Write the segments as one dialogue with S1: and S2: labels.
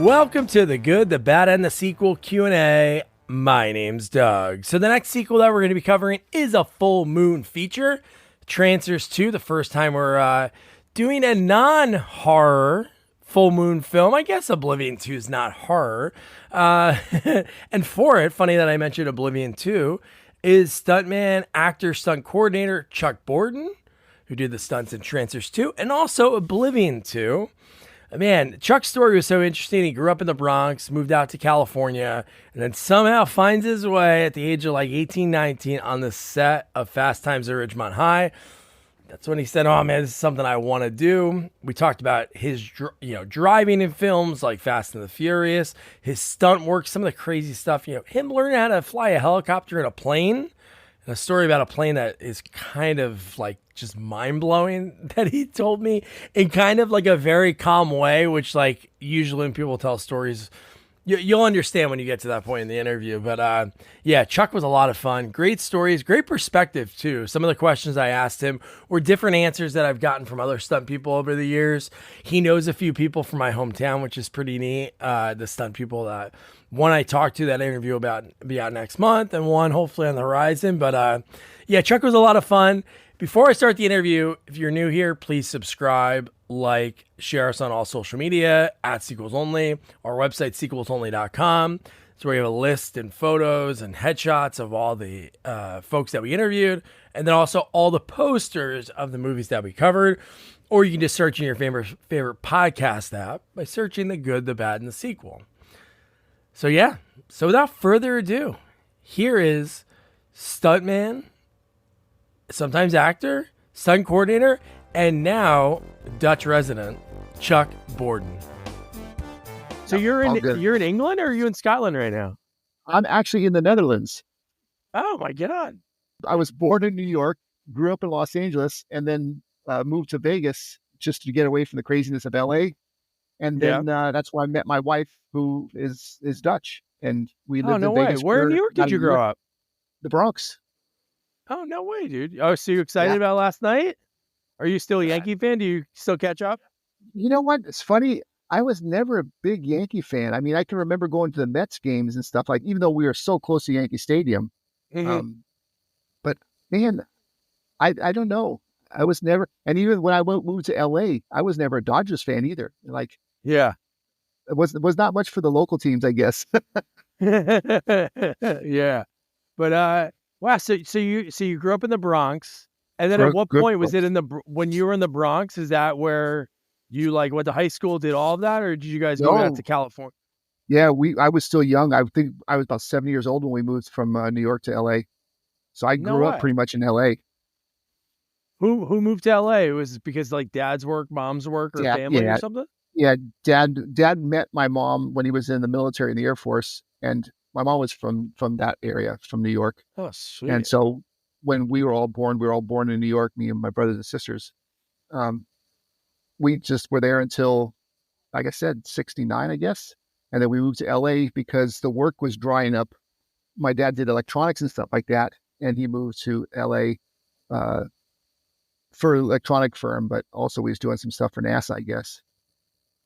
S1: Welcome to The Good, the Bad, and the Sequel Q&A. My name's Doug. So the next sequel that we're going to be covering is a full moon feature, Trancers II, the first time we're doing a non-horror full moon film. I guess Oblivion 2 is not horror. And for it, funny that I mentioned Oblivion 2, is stuntman, actor, stunt coordinator Chuck Borden, who did the stunts in Trancers 2, and also Oblivion 2. Man, Chuck's story was so interesting. He grew up in the Bronx, moved out to California, and then somehow finds his way at the age of like 18, 19 on the set of Fast Times at Ridgemont High. That's when he said, oh man, this is something I want to do. We talked about his driving in films like Fast and the Furious, his stunt work, some of the crazy stuff, him learning how to fly a helicopter and a plane. And a story about a plane that is kind of like just mind-blowing that he told me in kind of like a very calm way, which like usually when people tell stories, you'll understand when you get to that point in the interview. But yeah, Chuck was a lot of fun. Great stories, great perspective too. Some of the questions I asked him were different answers that I've gotten from other stunt people over the years. He knows a few people from my hometown, which is pretty neat. The stunt people that one I talked to, that interview about be out next month, and one hopefully on the horizon. But yeah, Chuck was a lot of fun. Before I start the interview, if you're new here, please subscribe, like, share us on all social media at Sequels Only. Our website, sequelsonly.com. It's where we have a list and photos and headshots of all the folks that we interviewed, and then also all the posters of the movies that we covered. Or you can just search in your favorite podcast app by searching The Good, the Bad, and the Sequel. So yeah, so without further ado, here is stuntman, sometimes actor, stunt coordinator, and now Dutch resident, Chuck Borden. So you're in England, or are you in Scotland right now?
S2: I'm actually in the Netherlands.
S1: Oh my God.
S2: I was born in New York, grew up in Los Angeles, and then moved to Vegas just to get away from the craziness of LA. And then that's where I met my wife, who is Dutch, and we lived in Vegas.
S1: Where in New York did you grow up?
S2: The Bronx.
S1: Oh, no way, dude. Oh, so you excited about last night? Are you still a Yankee fan? Do you still catch up?
S2: You know what? It's funny. I was never a big Yankee fan. I mean, I can remember going to the Mets games and stuff, like, even though we were so close to Yankee Stadium.
S1: Mm-hmm.
S2: But man, I don't know. I was never, and even when I moved to LA, I was never a Dodgers fan either. Like,
S1: yeah,
S2: it was not much for the local teams, I guess.
S1: Yeah, but wow. So you grew up in the Bronx, and then at what point was it when you were in the Bronx? Is that where you like went to high school, did all of that, or did you guys go out to California?
S2: Yeah, I was still young. I think I was about 7 years old when we moved from New York to LA. So I grew up pretty much in LA.
S1: Who moved to LA? Was it because like dad's work, mom's work, or family or something?
S2: Yeah, dad met my mom when he was in the military in the Air Force, and my mom was from that area, from New York.
S1: Oh, sweet.
S2: And so when we were all born in New York, me and my brothers and sisters. We just were there until, like I said, 69, I guess. And then we moved to LA because the work was drying up. My dad did electronics and stuff like that, and he moved to LA for an electronic firm, but also he was doing some stuff for NASA, I guess.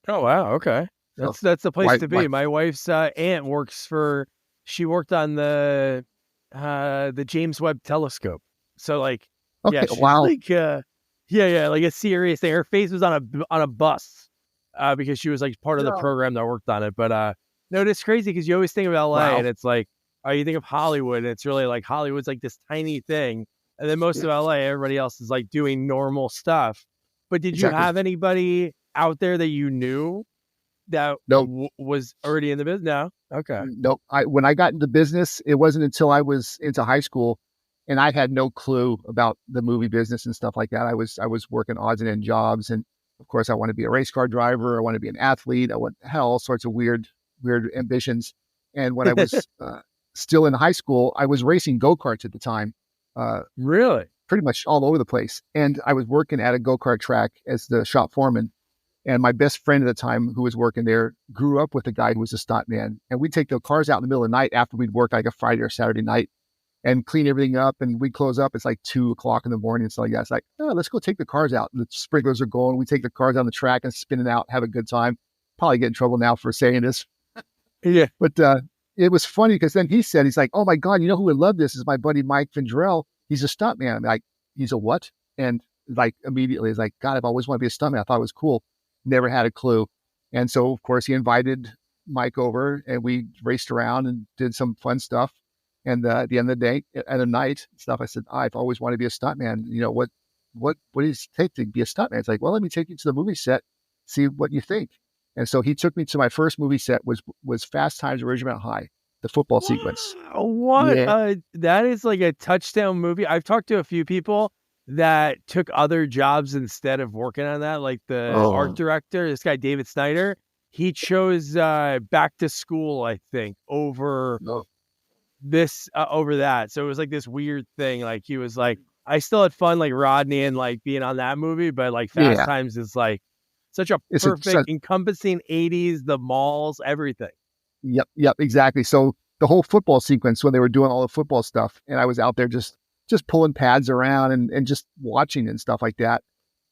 S1: Oh, wow. Okay. That's the place to be. My wife's aunt she worked on the James Webb telescope. So like,
S2: okay,
S1: she's
S2: wow.
S1: Like, like a serious thing. Her face was on a bus because she was like part of the program that worked on it. But no, it's crazy because you always think of LA and it's like, you think of Hollywood, and it's really like Hollywood's like this tiny thing. And then most of LA, everybody else is like doing normal stuff. But did you have anybody out there that you knew that was already in the business? No. Okay.
S2: No, when I got into business, it wasn't until I was into high school, and I had no clue about the movie business and stuff like that. I was working odds and end jobs, and of course, I wanted to be a race car driver. I wanted to be an athlete. Had all sorts of weird ambitions. And when I was still in high school, I was racing go-karts at the time.
S1: Really?
S2: Pretty much all over the place. And I was working at a go-kart track as the shop foreman. And my best friend at the time who was working there grew up with a guy who was a stuntman. And we'd take the cars out in the middle of the night after we'd work like a Friday or Saturday night and clean everything up. And we'd close up. It's like 2:00 in the morning. And so like that. It's like, oh, let's go take the cars out. And the sprinklers are going. We take the cars on the track and spin it out, have a good time. probably get in trouble now for saying this,
S1: Yeah.
S2: but it was funny because then he said, he's like, "Oh my God, you know who would love this is my buddy Mike Vendrell. He's a stuntman." I'm like, "He's a what?" And like immediately, it's like, "God, I've always wanted to be a stuntman. I thought it was cool. Never had a clue." And so, of course, he invited Mike over, and we raced around and did some fun stuff. And at the end of the day, at the night stuff, I said, "I've always wanted to be a stuntman. You know what does it take to be a stuntman?" It's like, "Well, let me take you to the movie set, see what you think." And so he took me to my first movie set was Fast Times at Ridgemont High, the football sequence.
S1: Wow, what?
S2: Yeah.
S1: That is like a touchdown movie. I've talked to a few people that took other jobs instead of working on that, like the art
S2: Oh,
S1: director, this guy David Snyder. He chose Back to School, I think, over
S2: no.
S1: this over that. So it was like this weird thing. Like he was like, I still had fun like Rodney and like being on that movie, but like Fast
S2: Yeah.
S1: Times is like such a
S2: It's
S1: perfect encompassing 80s, the malls, everything.
S2: yep, exactly. So the whole football sequence when they were doing all the football stuff, and I was out there just pulling pads around and just watching and stuff like that.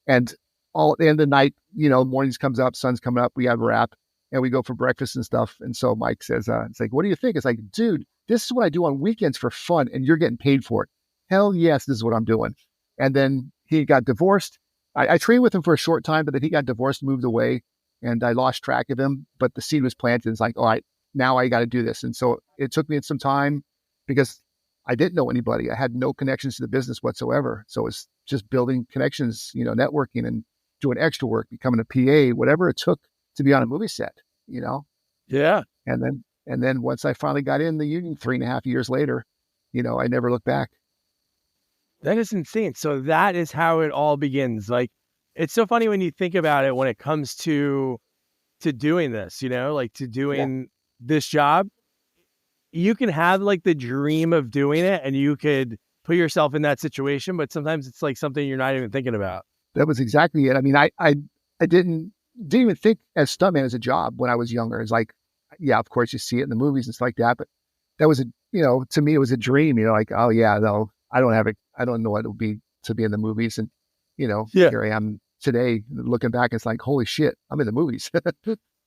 S2: And all at the end of the night, mornings comes up, sun's coming up, we have a wrap, and we go for breakfast and stuff. And so Mike says, it's like, "What do you think?" It's like, "Dude, this is what I do on weekends for fun, and you're getting paid for it. Hell yes, this is what I'm doing." And then he got divorced. I trained with him for a short time, but then he got divorced, moved away, and I lost track of him. But the seed was planted. It's like, all right, now I got to do this. And so it took me some time because I didn't know anybody. I had no connections to the business whatsoever. So it's just building connections, networking and doing extra work, becoming a PA, whatever it took to be on a movie set, you know?
S1: Yeah.
S2: And then once I finally got in the union 3.5 years later, I never looked back.
S1: That is insane. So that is how it all begins. Like, it's so funny when you think about it when it comes to doing this, like to
S2: Yeah.
S1: doing this job. You can have like the dream of doing it and you could put yourself in that situation, but sometimes it's like something you're not even thinking about.
S2: That was exactly it. I mean, I didn't even think as stuntman as a job when I was younger. It's like, yeah, of course you see it in the movies and stuff like that, but that was to me, it was a dream, like, oh yeah, no, I don't have it. I don't know what it would be to be in the movies. And,
S1: Yeah.
S2: here I am today looking back. It's like, holy shit, I'm in the movies.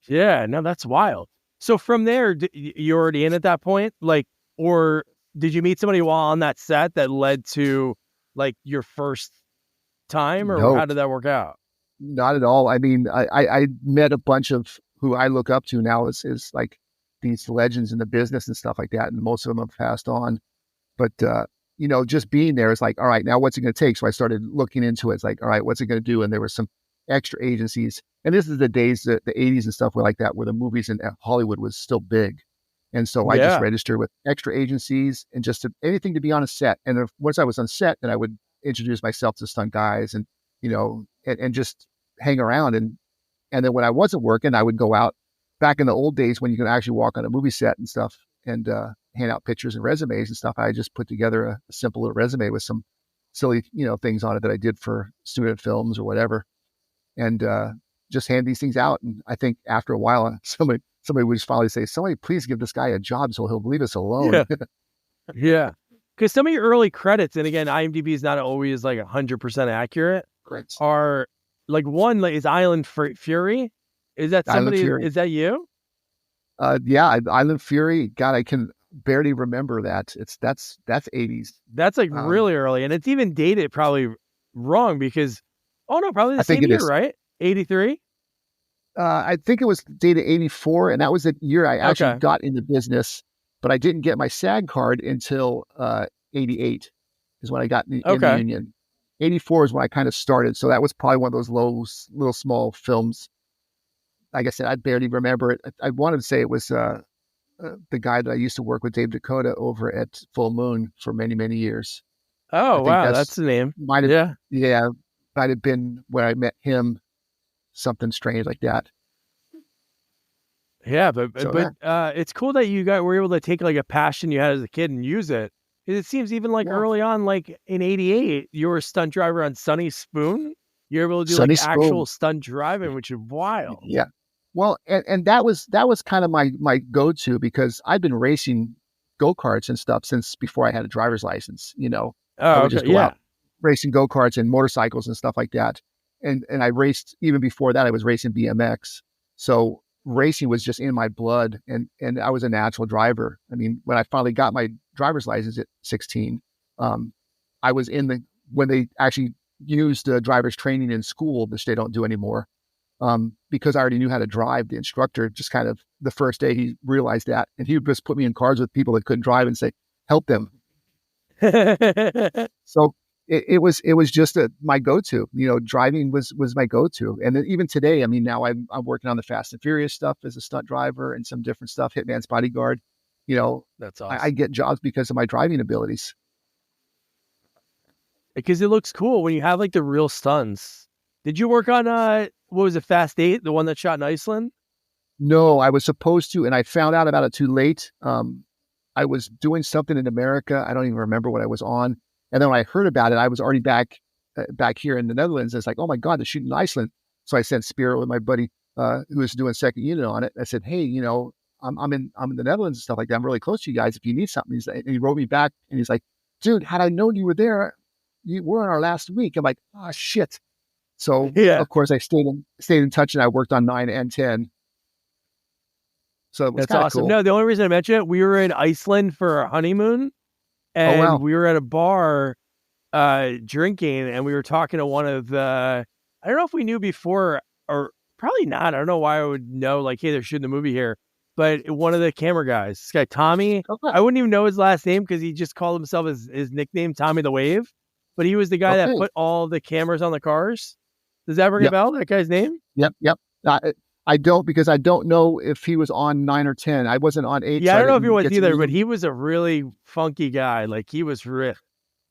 S1: Yeah. No, that's wild. So from there, you're already in at that point, like, or did you meet somebody while on that set that led to like your first time, or
S2: No,
S1: how did that work out?
S2: not at all. I mean, I met a bunch of who I look up to now is like these legends in the business and stuff like that. And most of them have passed on. But, just being there is like, all right, now what's it going to take? So I started looking into it. It's like, all right, what's it going to do? And there were some extra agencies. And this is the days, the 80s and stuff were like that, where the movies in Hollywood was still big. And so I just
S1: Yeah.
S2: registered with extra agencies and just anything to be on a set. And once I was on set, then I would introduce myself to stunt guys and, and just hang around. And then when I wasn't working, I would go out back in the old days when you could actually walk on a movie set and stuff and hand out pictures and resumes and stuff. I just put together a simple little resume with some silly, things on it that I did for student films or whatever. And just hand these things out. And I think after a while, somebody would just finally say, "Somebody please give this guy a job so he'll leave us alone."
S1: Yeah. Yeah. Because some of your early credits, and again, IMDb is not always like 100% accurate,
S2: Great.
S1: are like one like, is Island Fury. Is that
S2: Island
S1: somebody?
S2: Fury.
S1: Is that you?
S2: Yeah, Island Fury. God, I can barely remember that. That's 80s.
S1: That's like
S2: Um,
S1: really early, and it's even dated probably wrong because, oh no, probably the
S2: I think
S1: same
S2: it
S1: year,
S2: is.
S1: right? 83.
S2: I think it was dated 84, and that was the year I actually
S1: Okay.
S2: got into business, but I didn't get my SAG card until 88 is when I got in the
S1: Okay.
S2: union. 84 is when I kind of started. So that was probably one of those little small films. Like I said, I barely remember it. I wanted to say it was the guy that I used to work with, Dave Dakota, over at Full Moon for many, many years. I
S1: Oh
S2: think
S1: wow, that's
S2: that's
S1: the name.
S2: might have,
S1: Yeah.
S2: yeah, might have been where I met him, something strange like that.
S1: Yeah, but
S2: So yeah,
S1: it's cool that were able to take like a passion you had as a kid and use it. 'Cause it seems even like
S2: yeah.
S1: early on, like in '88, you were a stunt driver on Sunny Spoon. You're able to do like
S2: Sunny
S1: actual
S2: Spoon.
S1: stunt driving, which is wild.
S2: Yeah. Well, and that was kind of my go-to because I've been racing go-karts and stuff since before I had a driver's license. I
S1: Oh,
S2: would
S1: okay.
S2: just go
S1: Yeah.
S2: out racing go-karts and motorcycles and stuff like that. And I raced even before that, I was racing BMX. So racing was just in my blood, and I was a natural driver. I mean, when I finally got my driver's license at 16, I was in the when they actually used driver's training in school, which they don't do anymore. Because I already knew how to drive. The instructor just kind of the first day he realized that, and he would just put me in cars with people that couldn't drive and say, "Help them." So it was just my go-to. Driving was my go-to. And then even today, I mean, now I'm working on the Fast and Furious stuff as a stunt driver and some different stuff, Hitman's Bodyguard.
S1: That's
S2: I
S1: awesome.
S2: get jobs because of my driving abilities.
S1: Because it looks cool when you have like the real stunts. Did you work on what was it, Fast 8, the one that shot in Iceland?
S2: No, I was supposed to, and I found out about it too late. I was doing something in America. I don't even remember what I was on. And then when I heard about it, I was already back here in the Netherlands. It's like, oh my God, they're shooting in Iceland. So I sent Spirit with my buddy who was doing second unit on it. I said, hey, I'm in the Netherlands and stuff like that. I'm really close to you guys. If you need something, and he wrote me back and he's like, dude, had I known you were there, you were in our last week. I'm like, oh shit. So
S1: Yeah,
S2: of course I stayed in touch, and I worked on 9 and 10. So it was
S1: that's
S2: kind of
S1: awesome.
S2: cool.
S1: No, the only reason I mentioned it, we were in Iceland for our honeymoon,
S2: Oh
S1: and
S2: wow.
S1: we were at a bar drinking, and we were talking to one of the, I don't know if we knew before, or probably not. I don't know why I would know, like, hey, they're shooting the movie here. But one of the camera guys, this guy, Tommy,
S2: Okay.
S1: I wouldn't even know his last name because he just called himself his nickname, Tommy the Wave. But he was the guy that
S2: Okay.
S1: put all the cameras on the cars. Does that ring a
S2: Yep.
S1: bell, that guy's name?
S2: Yep. I don't, because I don't know if he was on 9 or 10. I wasn't on 8,
S1: Yeah,
S2: so
S1: I
S2: I
S1: don't know if he
S2: didn't
S1: was
S2: get to
S1: either,
S2: meet
S1: but
S2: him.
S1: he was a really funky guy. Like he was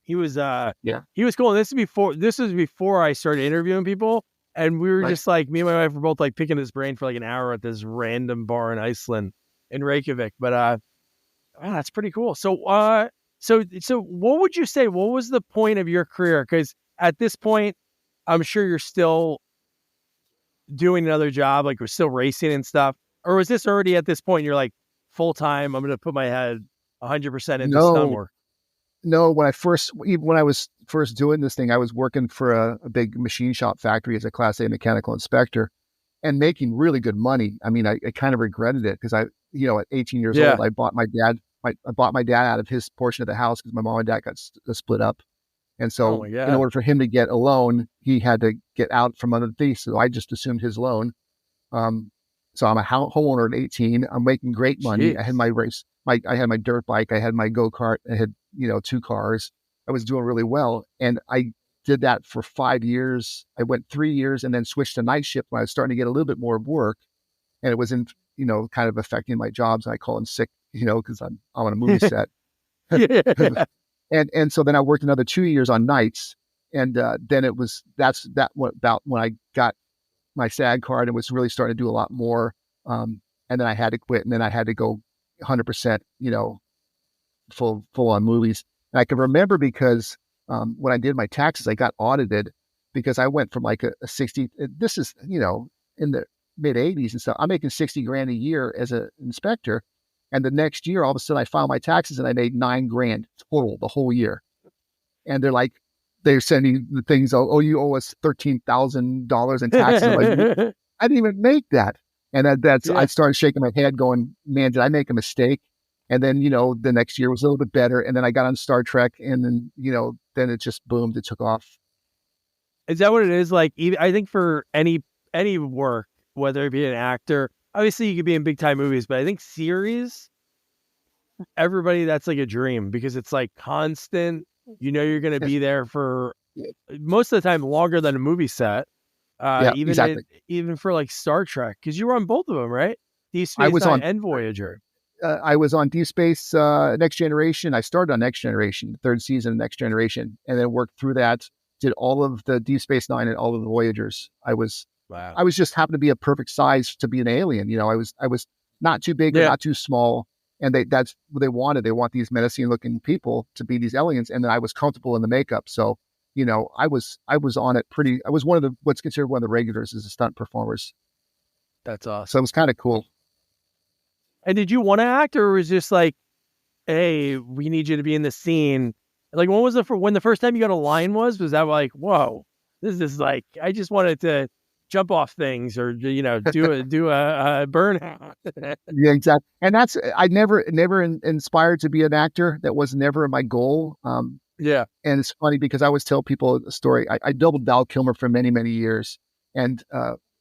S1: he was
S2: Yeah.
S1: he was cool. And this was before I started interviewing people. And we were
S2: Right.
S1: just like, me and my wife were both like picking his brain for like an hour at this random bar in Iceland in Reykjavik. But wow, that's pretty cool. So what would you say? What was the point of your career? Because at this point, I'm sure you're still doing another job, like we're still racing and stuff. Or was this already at this point you're like full time? I'm going to put my head 100% into stunt
S2: No,
S1: work.
S2: no. Even when I was first doing this thing, I was working for a big machine shop factory as a Class A mechanical inspector and making really good money. I mean, I kind of regretted it because at 18 years
S1: Yeah.
S2: old, I bought my dad out of his portion of the house because my mom and dad got split up. And
S1: Oh
S2: so
S1: my
S2: in
S1: god.
S2: order for him to get a loan, he had to get out from under the thief. So I just assumed his loan. Um, so I'm a homeowner at 18. I'm making great money. I had
S1: Jeez.
S2: I had my dirt bike. I had my go-kart. I had, 2 cars. I was doing really well. And I did that for 5 years. I went 3 years and then switched to night shift when I was starting to get a little bit more work. And it was kind of affecting my jobs. And I call in sick, because I'm on a movie set.
S1: Yeah.
S2: And so then I worked another 2 years on nights. And then about when I got my SAG card and was really starting to do a lot more. And then I had to quit, and then I had to go 100%, full on movies. And I can remember because when I did my taxes, I got audited because I went from like a 60, this is, in the mid 80s and stuff. I'm making 60 grand a year as an inspector. And the next year, all of a sudden I filed my taxes and I made 9 grand total the whole year. And they're sending the things, oh, you owe us $13,000 in taxes. I'm like, I didn't even make that. And I
S1: Yeah.
S2: started shaking my head going, man, did I make a mistake? And then, the next year was a little bit better. And then I got on Star Trek, and then, then it just boomed. It took off.
S1: Is that what it is? Like, even, I think for any work, whether it be an actor, obviously you could be in big time movies, but I think series, everybody, that's like a dream because it's like constant. You know, you're going to be there for most of the time longer than a movie set.
S2: Yeah, exactly.
S1: Even for like Star Trek, because you were on both of them, right? Deep
S2: I
S1: Space
S2: was
S1: Nine
S2: on,
S1: and Voyager.
S2: I was on Deep Space, Next Generation. I started on Next Generation, the third season of Next Generation, and then worked through that, did all of the Deep Space Nine and all of the Voyagers.
S1: Wow.
S2: I was just happened to be a perfect size to be an alien. I was not too big or
S1: Yeah.
S2: not too small. And that's what they wanted. They want these menacing looking people to be these aliens. And then I was comfortable in the makeup. So, I was on it pretty, I was one of what's considered one of the regulars as a stunt performers.
S1: That's
S2: So it
S1: awesome.
S2: was kind of cool.
S1: And did you want to act, or was it just like, hey, we need you to be in the scene? Like, when the first time you got a line was that like, whoa, this is like, I just wanted to jump off things or do a burnout.
S2: Yeah, exactly. And that's I never inspired to be an actor. That was never my goal.
S1: Yeah.
S2: And it's funny because I always tell people a story. I doubled Val Kilmer for many, many years. And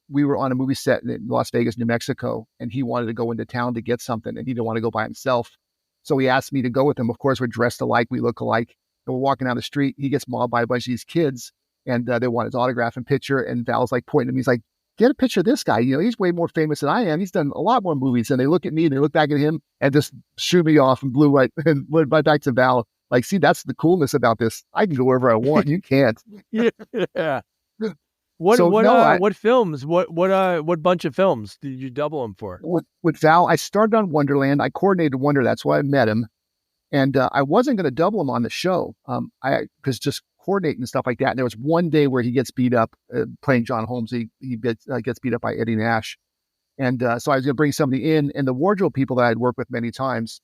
S2: we were on a movie set in Las Vegas, New Mexico, and he wanted to go into town to get something and he didn't want to go by himself. So he asked me to go with him. Of course, we're dressed alike. We look alike. And we're walking down the street. He gets mobbed by a bunch of these kids and they want his autograph and picture. And Val's like pointing at me. He's like, get a picture of this guy. You know, he's way more famous than I am. He's done a lot more movies. And they look at me and they look back at him and just shoo me off and blew right, and went right back to Val. Like, see, that's the coolness about this. I can go wherever I want. You can't.
S1: Yeah. What
S2: So, no,
S1: what films? What bunch of films did you double him for?
S2: with Val, I started on Wonderland. I coordinated Wonder. That's why I met him. And I wasn't going to double him on the show. Because just coordinating and stuff like that. And there was one day where he gets beat up playing John Holmes. He gets beat up by Eddie Nash. And so I was going to bring somebody in. And the wardrobe people that I'd worked with many times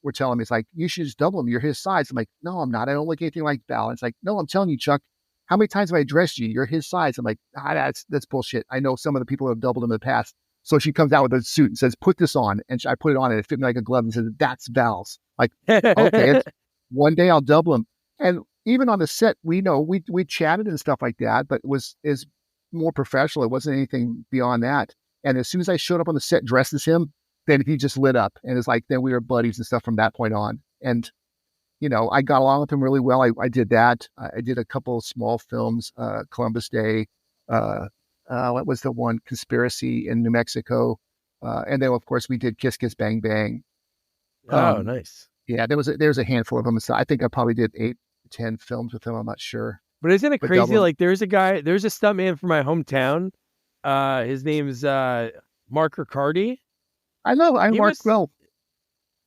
S2: were telling me, it's like, you should just double him. You're his size. I'm like, no, I'm not. I don't look anything like Val. And it's like, no, I'm telling you, Chuck, how many times have I dressed you? You're his size. I'm like, that's bullshit. I know some of the people who have doubled him in the past. So she comes out with a suit and says, put this on. And I put it on and it fit me like a glove and says, that's Val's. Like, okay, one day I'll double him. And even on the set, we chatted and stuff like that, but is more professional. It wasn't anything beyond that. And as soon as I showed up on the set dressed as him, then he just lit up. And it's like, then we were buddies and stuff from that point on. And, I got along with him really well. I did that. I did a couple of small films, Columbus Day, what was the one, Conspiracy in New Mexico. And then of course we did Kiss Kiss Bang Bang.
S1: Oh, nice.
S2: Yeah, there's a handful of them. So I think I probably did 8 to 10 films with him. I'm not sure.
S1: But isn't it crazy? Like there's a stuntman from my hometown. His name's Mark Riccardi.
S2: I know. Mark well.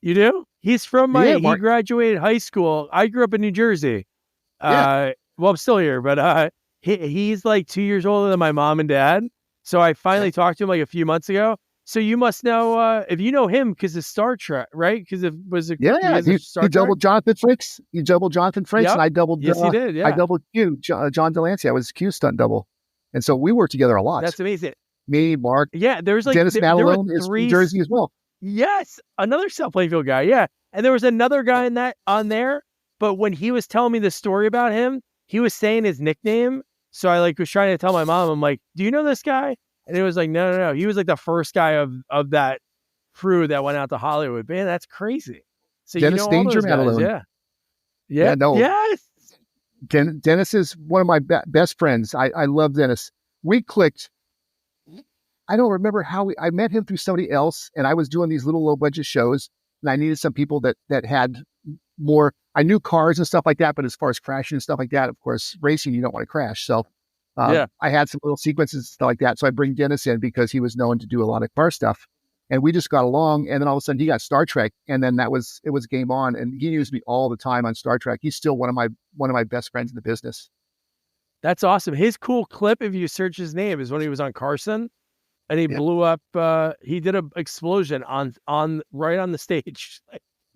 S1: You do? He's from he graduated high school. I grew up in New Jersey. Well, I'm still here, but he's like 2 years older than my mom and dad. So I finally talked to him like a few months ago. So you must know if you know him because of Star Trek, right? Because it was a
S2: he doubled Jonathan Frakes. He doubled Jonathan Frakes, and I doubled.
S1: Yes, he did. Yeah,
S2: I doubled Q. John Delancey. I was Q stunt double, and so we worked together a lot.
S1: That's amazing.
S2: Me, Mark.
S1: Yeah, there was like
S2: Dennis Madalone is from Jersey as well.
S1: Yes, another South Plainfield guy. Yeah, and there was another guy on there. But when he was telling me the story about him, he was saying his nickname. So I was trying to tell my mom, I'm like, do you know this guy? And it was like, no. He was like the first guy of that crew that went out to Hollywood. Man, that's crazy. So
S2: Dennis Danger Madalone.
S1: Yeah. No. Yes.
S2: Dennis is one of my best friends. I love Dennis. We clicked. I don't remember how I met him through somebody else, and I was doing these little low budget shows, and I needed some people that had more. I knew cars and stuff like that, but as far as crashing and stuff like that, of course, racing you don't want to crash. So I had some little sequences and stuff like that. So I bring Dennis in because he was known to do a lot of car stuff, and we just got along. And then all of a sudden, he got Star Trek, and then it was game on. And he used me all the time on Star Trek. He's still one of my best friends in the business.
S1: That's awesome. His cool clip, if you search his name, is when he was on Carson. And he blew up. He did an explosion on right on the stage.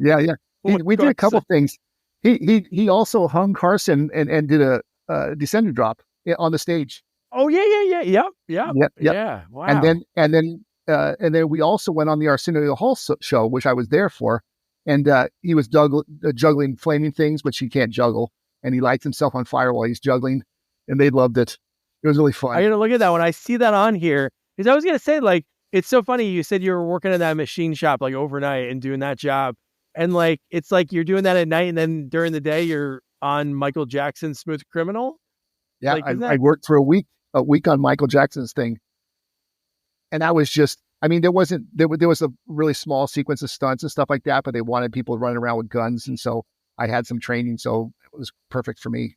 S2: Yeah. We did a couple of things. He also hung Carson and did a descender drop on the stage.
S1: Oh yeah. Wow.
S2: And then we also went on the Arsenio Hall show, which I was there for, and he was juggling flaming things, which he can't juggle, and he lights himself on fire while he's juggling, and they loved it. It was really fun.
S1: I gotta look at that when I see that on here. Because I was going to say, it's so funny. You said you were working in that machine shop, overnight and doing that job. And, it's like you're doing that at night. And then during the day, you're on Michael Jackson's Smooth Criminal.
S2: Yeah, I worked for a week on Michael Jackson's thing. And that was just, there was a really small sequence of stunts and stuff like that, but they wanted people running around with guns. And so I had some training. So it was perfect for me.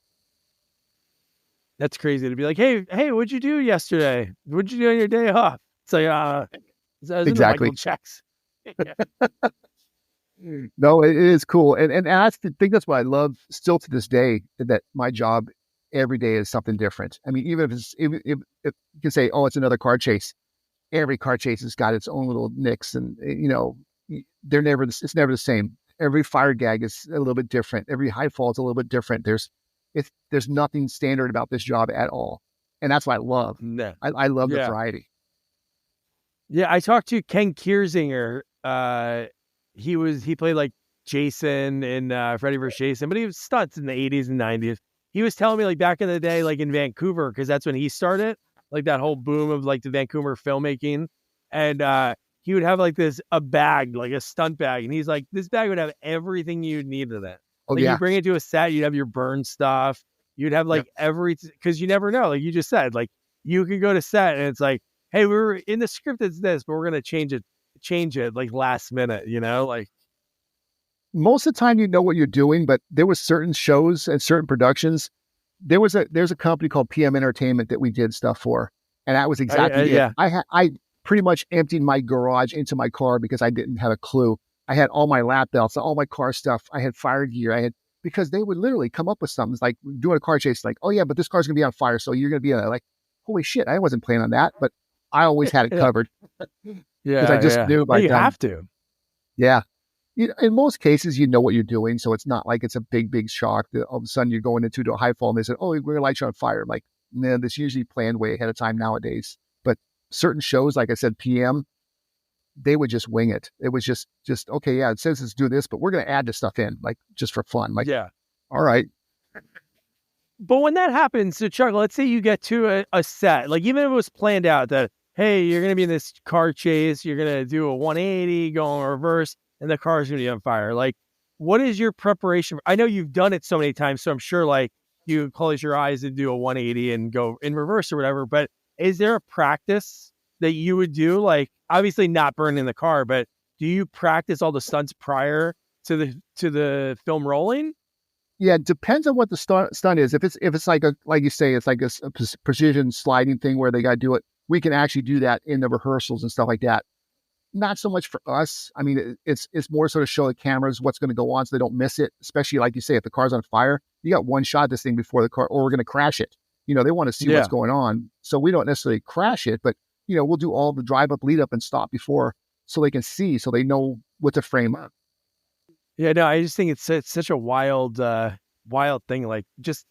S1: That's crazy to be like, hey, what'd you do yesterday? What'd you do on your day off? It's like,
S2: exactly. No, it is cool. And I think that's what I love still to this day, that my job every day is something different. Even if you can say, oh, it's another car chase. Every car chase has got its own little nicks, and it's never the same. Every fire gag is a little bit different. Every high fall is a little bit different. There's nothing standard about this job at all. And that's what I love.
S1: No.
S2: I love the
S1: Yeah.
S2: variety.
S1: Yeah. I talked to Ken Kiersinger. He played like Jason in Freddy vs. Jason, but he was stunts in the 80s and 90s. He was telling me like back in the day, like in Vancouver, because that's when he started, like that whole boom of like the Vancouver filmmaking. And he would have like a bag, like a stunt bag. And he's like, this bag would have everything you'd need in it.
S2: Oh
S1: Like you
S2: yeah.
S1: bring it to a set, you'd have your burn stuff. You'd have
S2: Yep.
S1: like because you never know. Like you just said, like you could go to set and it's like, hey, we were in the script, it's this, but we're going to change it like last minute, like,
S2: Most of the time you know what you're doing, but there was certain shows and certain productions. There's a company called PM Entertainment that we did stuff for, and that was exactly it.
S1: yeah.
S2: I pretty much emptied my garage into my car because I didn't have a clue. I had all my lap belts, all my car stuff. I had fire gear. Because they would literally come up with something. It's like doing a car chase, like, oh yeah, but this car's gonna be on fire, so you're gonna be on it. Like, holy shit, I wasn't planning on that, but I always had it
S1: Yeah.
S2: covered because I
S1: Yeah.
S2: just
S1: Yeah.
S2: knew
S1: Well,
S2: by
S1: you
S2: then.
S1: have to.
S2: Yeah. In most cases, you know what you're doing, so it's not like it's a big shock that all of a sudden you're going into a high fall and they said, "Oh, we're gonna light you on fire." I'm like, nah, this usually planned way ahead of time nowadays. But certain shows, like I said, PM, they would just wing it. It was just okay, yeah, it says let's do this, but we're gonna add this stuff in, like just for fun. Like,
S1: Yeah.
S2: all right,
S1: But when that happens, so Chuck, let's say you get to a set, like even if it was planned out that, hey, you're going to be in this car chase, you're going to do a 180, go in reverse, and the car is going to be on fire. Like, what is your preparation? I know you've done it so many times, so I'm sure like you close your eyes and do a 180 and go in reverse or whatever. But is there a practice that you would do? Like, obviously not burning the car, but do you practice all the stunts prior to the film rolling?
S2: yeah, it depends on what the stunt is. If it's like you say, it's like a precision sliding thing where they got to do it. We can actually do that in the rehearsals and stuff like that. Not so much for us. I mean, it's more sort of show the cameras what's going to go on so they don't miss it. Especially like you say, if the car's on fire, you got one shot of this thing before the car, or we're going to crash it. They want to see what's going on, so we don't necessarily crash it, but we'll do all the drive up, lead up, and stop before, so they can see, so they know what to frame up.
S1: Yeah, no, I just think it's such a wild thing. Like just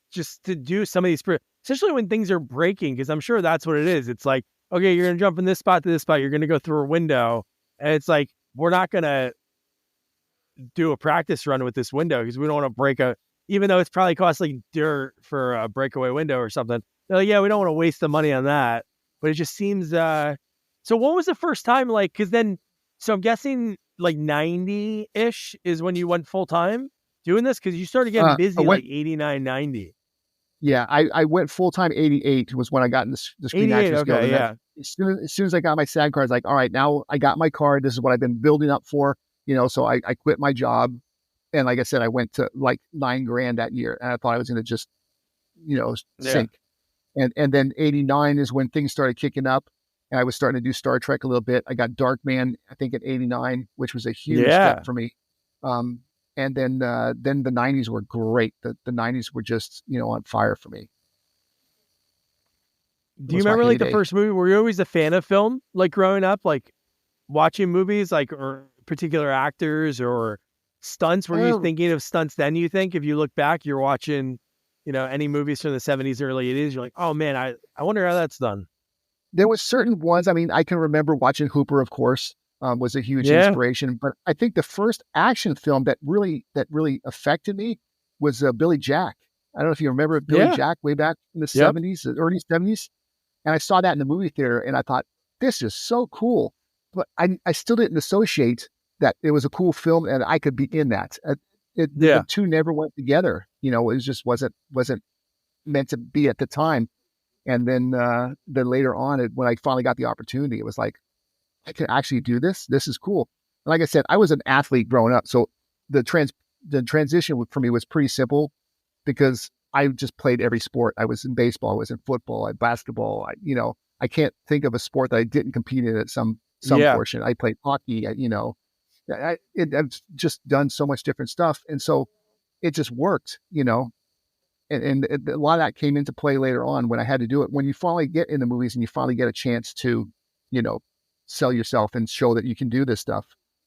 S1: to do some of these, especially when things are breaking, because I'm sure that's what it is. It's like, okay, you're gonna jump from this spot to this spot. You're gonna go through a window, and it's like we're not gonna do a practice run with this window because we don't want to break even though it's probably costing dirt for a breakaway window or something. They're like, yeah, we don't want to waste the money on that. But it just seems. So what was the first time like? Because then, so I'm guessing like 90-ish is when you went full time doing this, because you started getting busy like 89, 90.
S2: Yeah, I went full time. 88 was when I got in the Screen Actors Guild.
S1: Okay, yeah.
S2: As soon as I got my SAG card, I was like, all right, now I got my card. This is what I've been building up for. So I quit my job, and like I said, I went to like $9,000 that year, and I thought I was going to just sink. And then 89 is when things started kicking up, and I was starting to do Star Trek a little bit. I got Darkman, I think, at 89, which was a huge step for me. And then the 90s were great. The 90s were just, on fire for me.
S1: Do you remember like the first movie? Were you always a fan of film, like growing up, like watching movies, like, or particular actors or stunts? Were you thinking of stunts then, you think? If you look back, you're watching, any movies from the 70s, early 80s, you're like, oh man, I wonder how that's done.
S2: There was certain ones. I mean, I can remember watching Hooper, of course. Was a huge inspiration. But I think the first action film that really affected me was Billy Jack. I don't know if you remember Billy Jack way back in the 70s, early 70s. And I saw that in the movie theater, and I thought, this is so cool. But I still didn't associate that it was a cool film and I could be in that. The two never went together. It just wasn't meant to be at the time. And then later on, when I finally got the opportunity, it was like, I can actually do this. This is cool. And like I said, I was an athlete growing up. So the transition for me was pretty simple because I just played every sport. I was in baseball. I was in football. I basketball. I can't think of a sport that I didn't compete in at some portion. I played hockey. I've just done so much different stuff. And so it just worked, and a lot of that came into play later on when I had to do it. When you finally get in the movies and you finally get a chance to, sell yourself and show that you can do this stuff.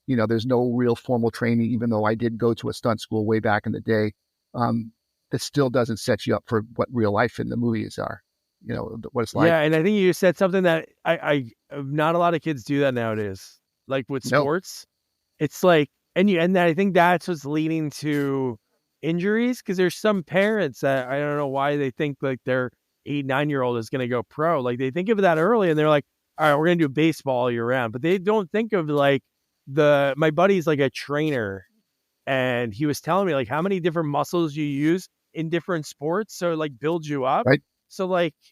S2: There's no real formal training, even though I did go to a stunt school way back in the day. That still doesn't set you up for what real life in the movies are. what it's like.
S1: Yeah, and I think you said something that I not a lot of kids do that nowadays. Like with
S2: No,
S1: sports, it's like, and I think that's what's leading to injuries, because there's some parents that I don't know why they think like their 8, 9-year-old is going to go pro. Like they think of that early, and they're like, all right, we're going to do baseball all year round, but they don't think of like my buddy's like a trainer, and he was telling me like how many different muscles you use in different sports, so it like builds you up.
S2: right,
S1: So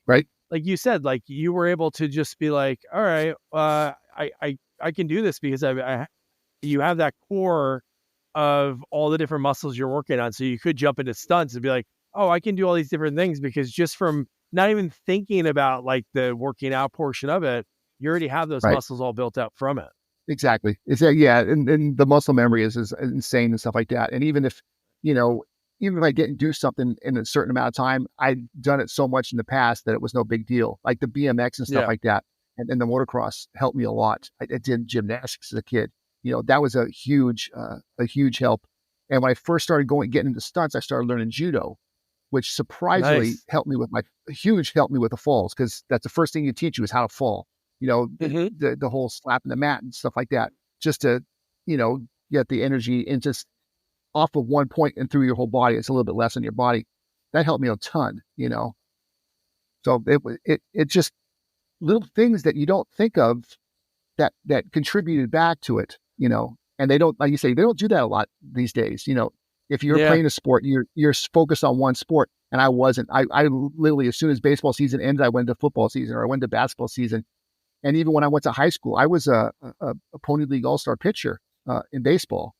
S2: right,
S1: like you said, like you were able to just be like, all right, I can do this because you have that core of all the different muscles you're working on. So you could jump into stunts and be like, oh, I can do all these different things, because just from not even thinking about like the working out portion of it, you already have those
S2: right.
S1: muscles all built up from it.
S2: Exactly. It's yeah, and the muscle memory is insane and stuff like that. And even if, you know, even if I didn't do something in a certain amount of time, I'd done it so much in the past that it was no big deal. Like the BMX and stuff
S1: Yeah.
S2: like that, and the motocross helped me a lot. I did gymnastics as a kid. That was a huge help. And when I first started getting into stunts, I started learning judo, which surprisingly
S1: Nice.
S2: helped me with the falls, because that's the first thing you teach you is how to fall.
S1: Hmm.
S2: The whole slapping the mat and stuff like that, just to, get the energy into off of one point and through your whole body. It's a little bit less on your body. That helped me a ton. So it just little things that you don't think of that contributed back to it, and they don't, like you say, they don't do that a lot these days. If you're
S1: Yeah.
S2: playing a sport, you're focused on one sport. And I wasn't. I literally, as soon as baseball season ended, I went to football season, or I went to basketball season. And even when I went to high school, I was a Pony League All-Star pitcher in baseball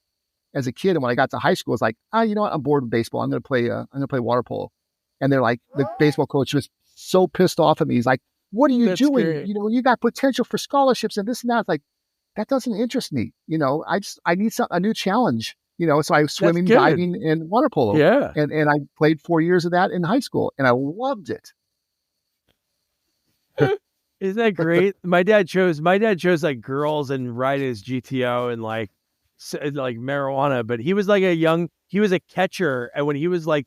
S2: as a kid. And when I got to high school, I was like, you know what? I'm bored with baseball. I'm gonna play water polo. And they're like, the baseball coach was so pissed off at me. He's like, "What are you
S1: That's
S2: doing?
S1: great.
S2: You got potential for scholarships and this and that." It's like, that doesn't interest me. I need a new challenge. So I was
S1: That's
S2: swimming,
S1: good.
S2: diving, and water polo,
S1: Yeah.
S2: and I played 4 years of that in high school, and I loved it.
S1: Isn't that great? My dad chose like girls and ride his GTO and like like marijuana, but he was a catcher, and when he was like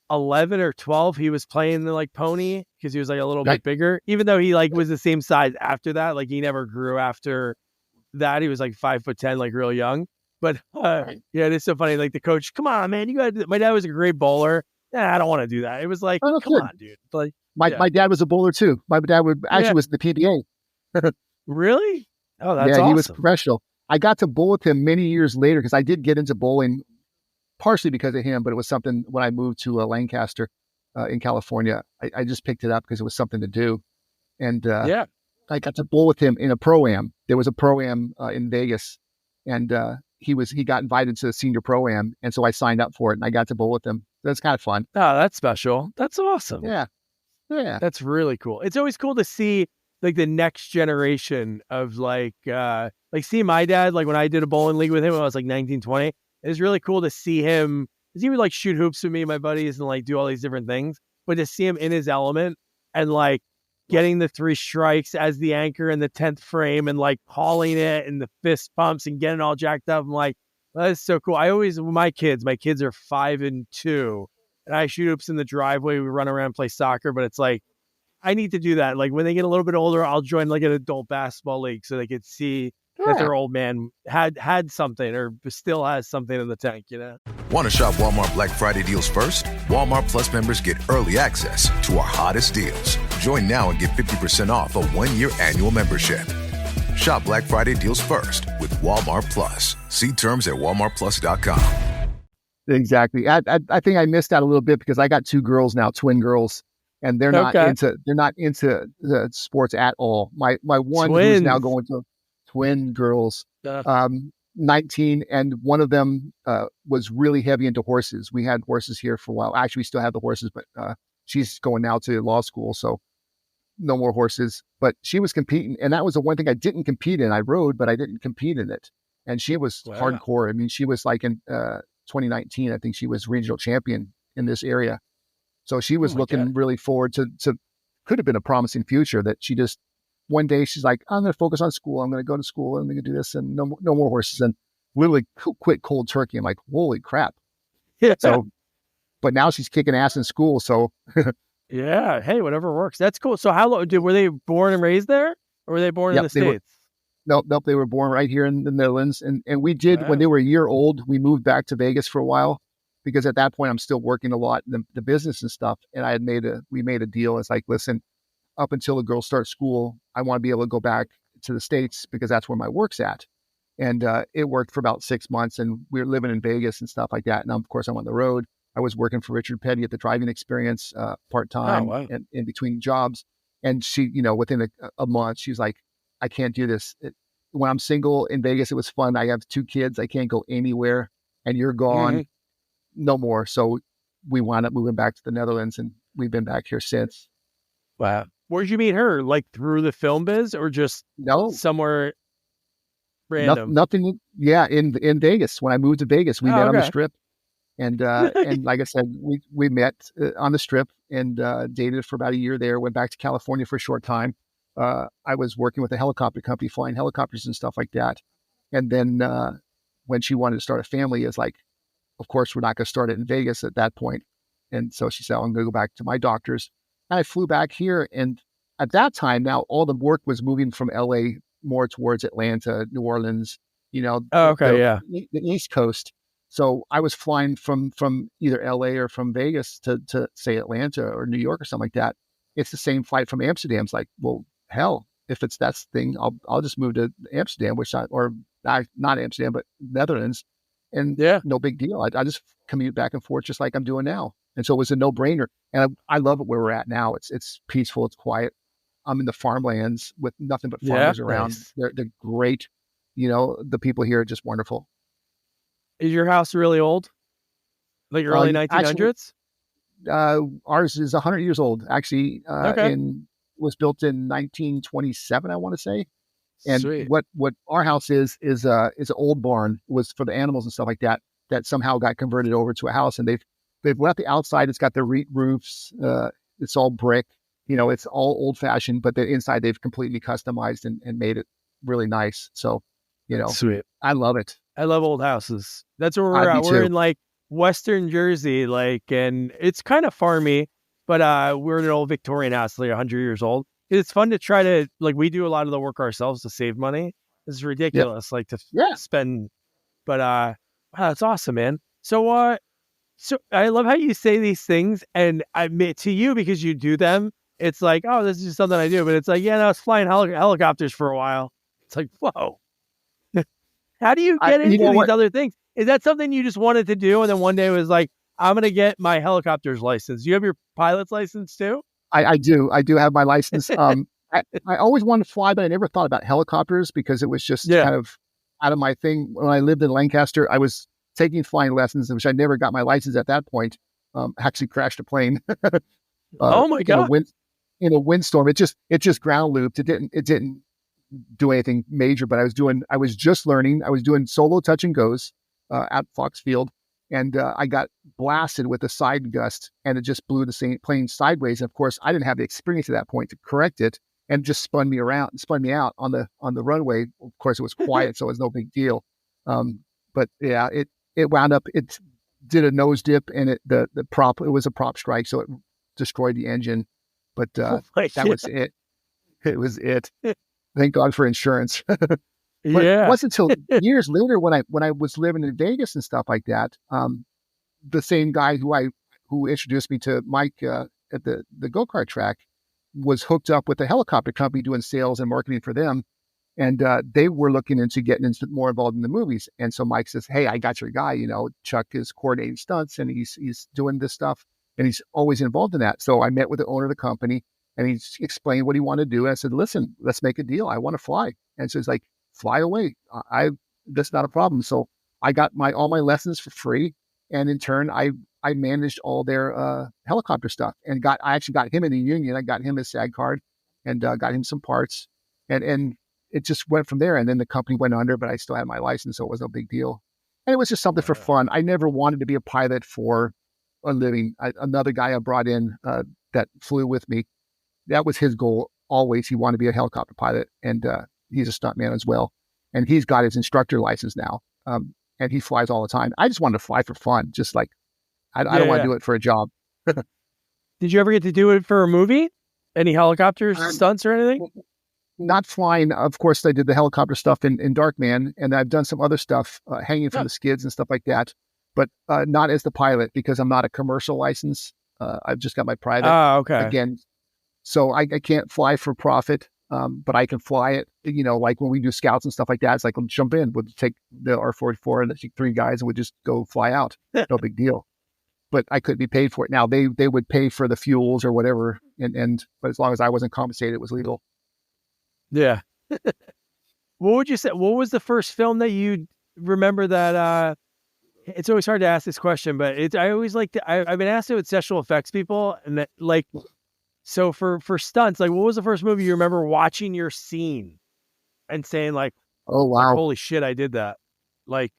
S1: 11 or 12, he was playing the like pony, because he was like a little
S2: Right,
S1: bit bigger, even though he like was the same size after that. Like he never grew after that. He was like 5'10", like real young. But
S2: right.
S1: yeah, it's so funny. Like the coach, come on, man, you got to. My dad was a great bowler. Yeah, I don't want to do that. It was like,
S2: Oh, that's
S1: come
S2: good.
S1: on, dude. Like,
S2: My
S1: yeah,
S2: my dad was a bowler too. My dad
S1: yeah,
S2: was in the PBA.
S1: really? Oh, that's
S2: Yeah, he was
S1: awesome.
S2: professional. I got to bowl with him many years later, because I did get into bowling partially because of him, but it was something when I moved to Lancaster in California. I just picked it up because it was something to do. And
S1: Yeah.
S2: I got to bowl with him in a pro-am. There was a pro-am in Vegas, and he got invited to the senior pro-am. And so I signed up for it, and I got to bowl with him. That's kind of fun.
S1: Oh, that's special. That's awesome.
S2: Yeah. Yeah.
S1: That's really cool. It's always cool to see like the next generation of like see my dad, like when I did a bowling league with him when I was like 19, 20. It was really cool to see him, because he would like shoot hoops with me and my buddies and like do all these different things. But to see him in his element and like getting the 3 strikes as the anchor in the 10th frame and like calling it and the fist pumps and getting all jacked up, I'm like, that's so cool. I always, my kids are 5 and 2, and I shoot hoops in the driveway. We run around and play soccer, but it's like, I need to do that. Like when they get a little bit older, I'll join like an adult basketball league so they could see that
S2: Yeah.
S1: their old man had something or still has something in the tank.
S3: Want to shop Walmart Black Friday deals first? Walmart Plus members get early access to our hottest deals. Join now and get 50% off a 1-year annual membership. Shop Black Friday deals first with Walmart Plus. See terms at walmartplus.com.
S2: Exactly. I think I missed out a little bit because I got 2 girls now, twin girls, and
S1: Okay.
S2: they're not into the sports at all. My one who's now
S1: Twins.
S2: going to twin girls,
S1: Uh,
S2: 19, and one of them was really heavy into horses. We had horses here for a while. Actually, we still have the horses, but she's going now to law school, so no more horses. But she was competing, and that was the one thing I didn't compete in. I rode, but I didn't compete in it. And she was
S1: wow.
S2: hardcore. I mean, she was like in 2019, I think she was regional champion in this area. So she
S1: Oh
S2: was
S1: my God.
S2: looking really forward to could have been a promising future, that she just one day she's like, I'm going to focus on school. I'm going to go to school. I'm going to do this, and no more horses, and literally quit cold turkey. I'm like, holy crap.
S1: Yeah.
S2: So, but now she's kicking ass in school. So
S1: Yeah. Hey, whatever works. That's cool. So how long were they born and raised there, or were they born in the
S2: They were.
S1: States?
S2: Nope, they were born right here in the Netherlands. And we did, when
S1: Wow.
S2: they were a year old, we moved back to Vegas for a while because at that point I'm still working a lot in the business and stuff. And we made a deal. It's like, listen, up until the girls start school, I want to be able to go back to the States because that's where my work's at. And it worked for about 6 months, and we were living in Vegas and stuff like that. And of course, I'm on the road. I was working for Richard Petty at the driving experience part
S1: Oh,
S2: time
S1: wow.
S2: and in between jobs. And she, within a month, she's like, I can't do this. When I'm single in Vegas, it was fun. I have 2 kids. I can't go anywhere, and you're gone.
S1: Mhm.
S2: No more. So we wound up moving back to the Netherlands, and we've been back here since.
S1: Wow. Where'd you meet her? Like through the film biz, or just
S2: No,
S1: somewhere random?
S2: nothing. Yeah, in Vegas. When I moved to Vegas, we
S1: Oh,
S2: met on the
S1: okay.
S2: Strip. And like I said, we met on the Strip and dated for about a year there. Went back to California for a short time. I was working with a helicopter company, flying helicopters and stuff like that. And then when she wanted to start a family, it's like, of course, we're not going to start it in Vegas at that point. And so she said, I'm going to go back to my doctors. And I flew back here. And at that time, now all the work was moving from LA more towards Atlanta, New Orleans,
S1: Oh, okay. Yeah.
S2: the East Coast. So I was flying from either LA or from Vegas to say Atlanta or New York or something like that. It's the same flight from Amsterdam. It's like, well, hell, if it's that thing, I'll just move to Amsterdam, not Amsterdam, but Netherlands, and
S1: Yeah.
S2: no big deal. I just commute back and forth just like I'm doing now. And so it was a no brainer. And I love it where we're at now. It's peaceful. It's quiet. I'm in the farmlands with nothing but
S1: Yeah.
S2: farmers around.
S1: Nice.
S2: They're great. The people here are just wonderful.
S1: Is your house really old? Like early
S2: Actually,
S1: 1900s?
S2: ours is 100 years old, actually,
S1: Okay.
S2: was built in 1927, I want to say. And
S1: Sweet.
S2: what our house is an old barn. It was for the animals and stuff like that, that somehow got converted over to a house. And they've left the outside. It's got the roofs. It's all brick. It's all old fashioned, but the inside they've completely customized and made it really nice. So,
S1: Sweet.
S2: I love it.
S1: I love old houses. That's where we're
S2: Me
S1: at. We're
S2: too.
S1: in like Western Jersey, and it's kind of farmy, but we're in an old Victorian house, like 100 years old. It's fun to try to, we do a lot of the work ourselves to save money. It's ridiculous, to
S2: Yeah.
S1: spend, but wow, that's awesome, man. So I love how you say these things, and I admit to you, because you do them, it's like, oh, this is just something I do, but it's like, yeah, no, it's flying helicopters for a while. It's like, whoa. How do you get into these other things? Is that something you just wanted to do, and then one day was like, I'm going to get my helicopter's license? You have your pilot's license too?
S2: I do. I do have my license. I always wanted to fly, but I never thought about helicopters because it was just kind of out of my thing. When I lived in Lancaster, I was taking flying lessons, which I never got my license at that point. Actually crashed a plane.
S1: Oh my God.
S2: In a windstorm. It just ground looped. It didn't do anything major, but I was just learning. I was doing solo touch and goes at Fox Field, and I got blasted with a side gust, and it just blew the same plane sideways. And of course, I didn't have the experience at that point to correct it, and just spun me out on the runway. Of course, it was quiet, so it was no big deal. But yeah, it wound up. It did a nose dip, and it was a prop strike, so it destroyed the engine. But that was it. It was it. Thank God for insurance. But it wasn't until years later when I was living in Vegas and stuff like that. The same guy who introduced me to Mike at the go-kart track was hooked up with a helicopter company doing sales and marketing for them. And they were looking into getting more involved in the movies. And so Mike says, hey, I got your guy, Chuck is coordinating stunts and he's doing this stuff and he's always involved in that. So I met with the owner of the company and he explained what he wanted to do. And I said, listen, let's make a deal. I want to fly. And so he's like, fly away. That's not a problem. So I got all my lessons for free. And in turn, I managed all their helicopter stuff and I actually got him in the union. I got him his SAG card and got him some parts and it just went from there. And then the company went under, but I still had my license. So it was no big deal. And it was just something for fun. I never wanted to be a pilot for a living. Another guy I brought in that flew with me, that was his goal always. He wanted to be a helicopter pilot, and he's a stuntman as well. And he's got his instructor license now, and he flies all the time. I just wanted to fly for fun, just like I don't want to do it for a job.
S1: Did you ever get to do it for a movie? Any helicopter stunts or anything?
S2: Not flying. Of course, I did the helicopter stuff in Darkman, and I've done some other stuff hanging from the skids and stuff like that, but not as the pilot because I'm not a commercial license. I've just got my private.
S1: Okay.
S2: Again, so I can't fly for profit, but I can fly it. Like when we do scouts and stuff like that, it's like, we'll jump in. We'll take the R-44 and the 3 guys and we'll just go fly out. No big deal. But I couldn't be paid for it. Now they would pay for the fuels or whatever, but as long as I wasn't compensated, it was legal.
S1: Yeah. What would you say? What was the first film that you remember that? It's always hard to ask this question, but I always like to. I've been asked it with special effects people, and that, like, so for stunts, like, what was the first movie you remember watching your scene and saying like,
S2: "Oh wow,
S1: holy shit, I did that"? Like,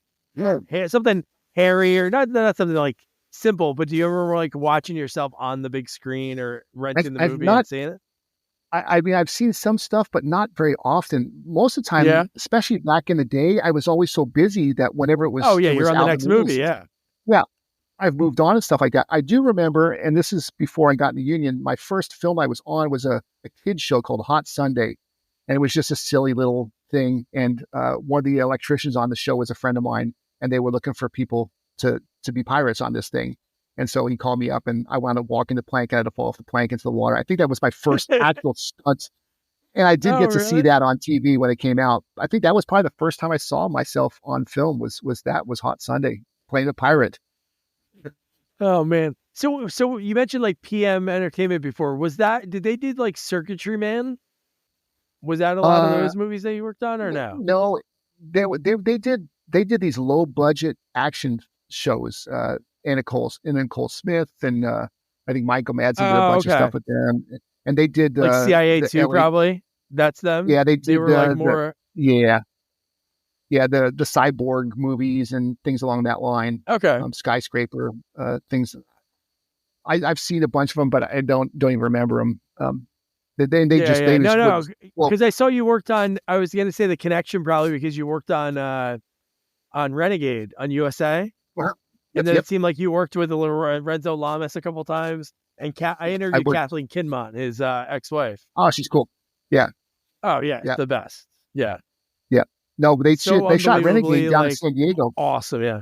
S1: something hairy or not something like simple, but do you remember like watching yourself on the big screen or renting the movie and seeing it?
S2: I mean, I've seen some stuff, but not very often. Most of the time, especially back in the day, I was always so busy that whenever it was,
S1: you're on the next movie, yeah.
S2: I've moved on and stuff like that. I do remember, and this is before I got in the union, my first film I was on was a kid's show called Hot Sunday, and it was just a silly little thing. And one of the electricians on the show was a friend of mine, and they were looking for people to be pirates on this thing. And so he called me up and I wound up walking the plank. I had to fall off the plank into the water. I think that was my first actual stunt. And I did get to see that on TV when it came out. I think that was probably the first time I saw myself on film was Hot Sunday, playing a pirate.
S1: Oh man. So you mentioned like PM Entertainment before. Did they do like Circuitry Man? Was that a lot of those movies that you worked on or no?
S2: No, they did these low budget action shows. And Cole Smith and I think Michael Madsen did a bunch of stuff with them, and they did
S1: like CIA too, probably. That's them.
S2: Yeah, they
S1: were like more.
S2: The cyborg movies and things along that line.
S1: Okay,
S2: skyscraper things. I've seen a bunch of them, but I don't even remember them.
S1: Because I saw you worked on. I was going to say The Connection probably because you worked on Renegade on USA. And then it seemed like you worked with Lorenzo Lamas a couple times. And I interviewed Kathleen Kinmont, his ex-wife.
S2: Oh, she's cool. Yeah.
S1: Oh, yeah. It's the best. Yeah.
S2: Yeah. No, but they shot Renegade down in San Diego.
S1: Awesome. Yeah.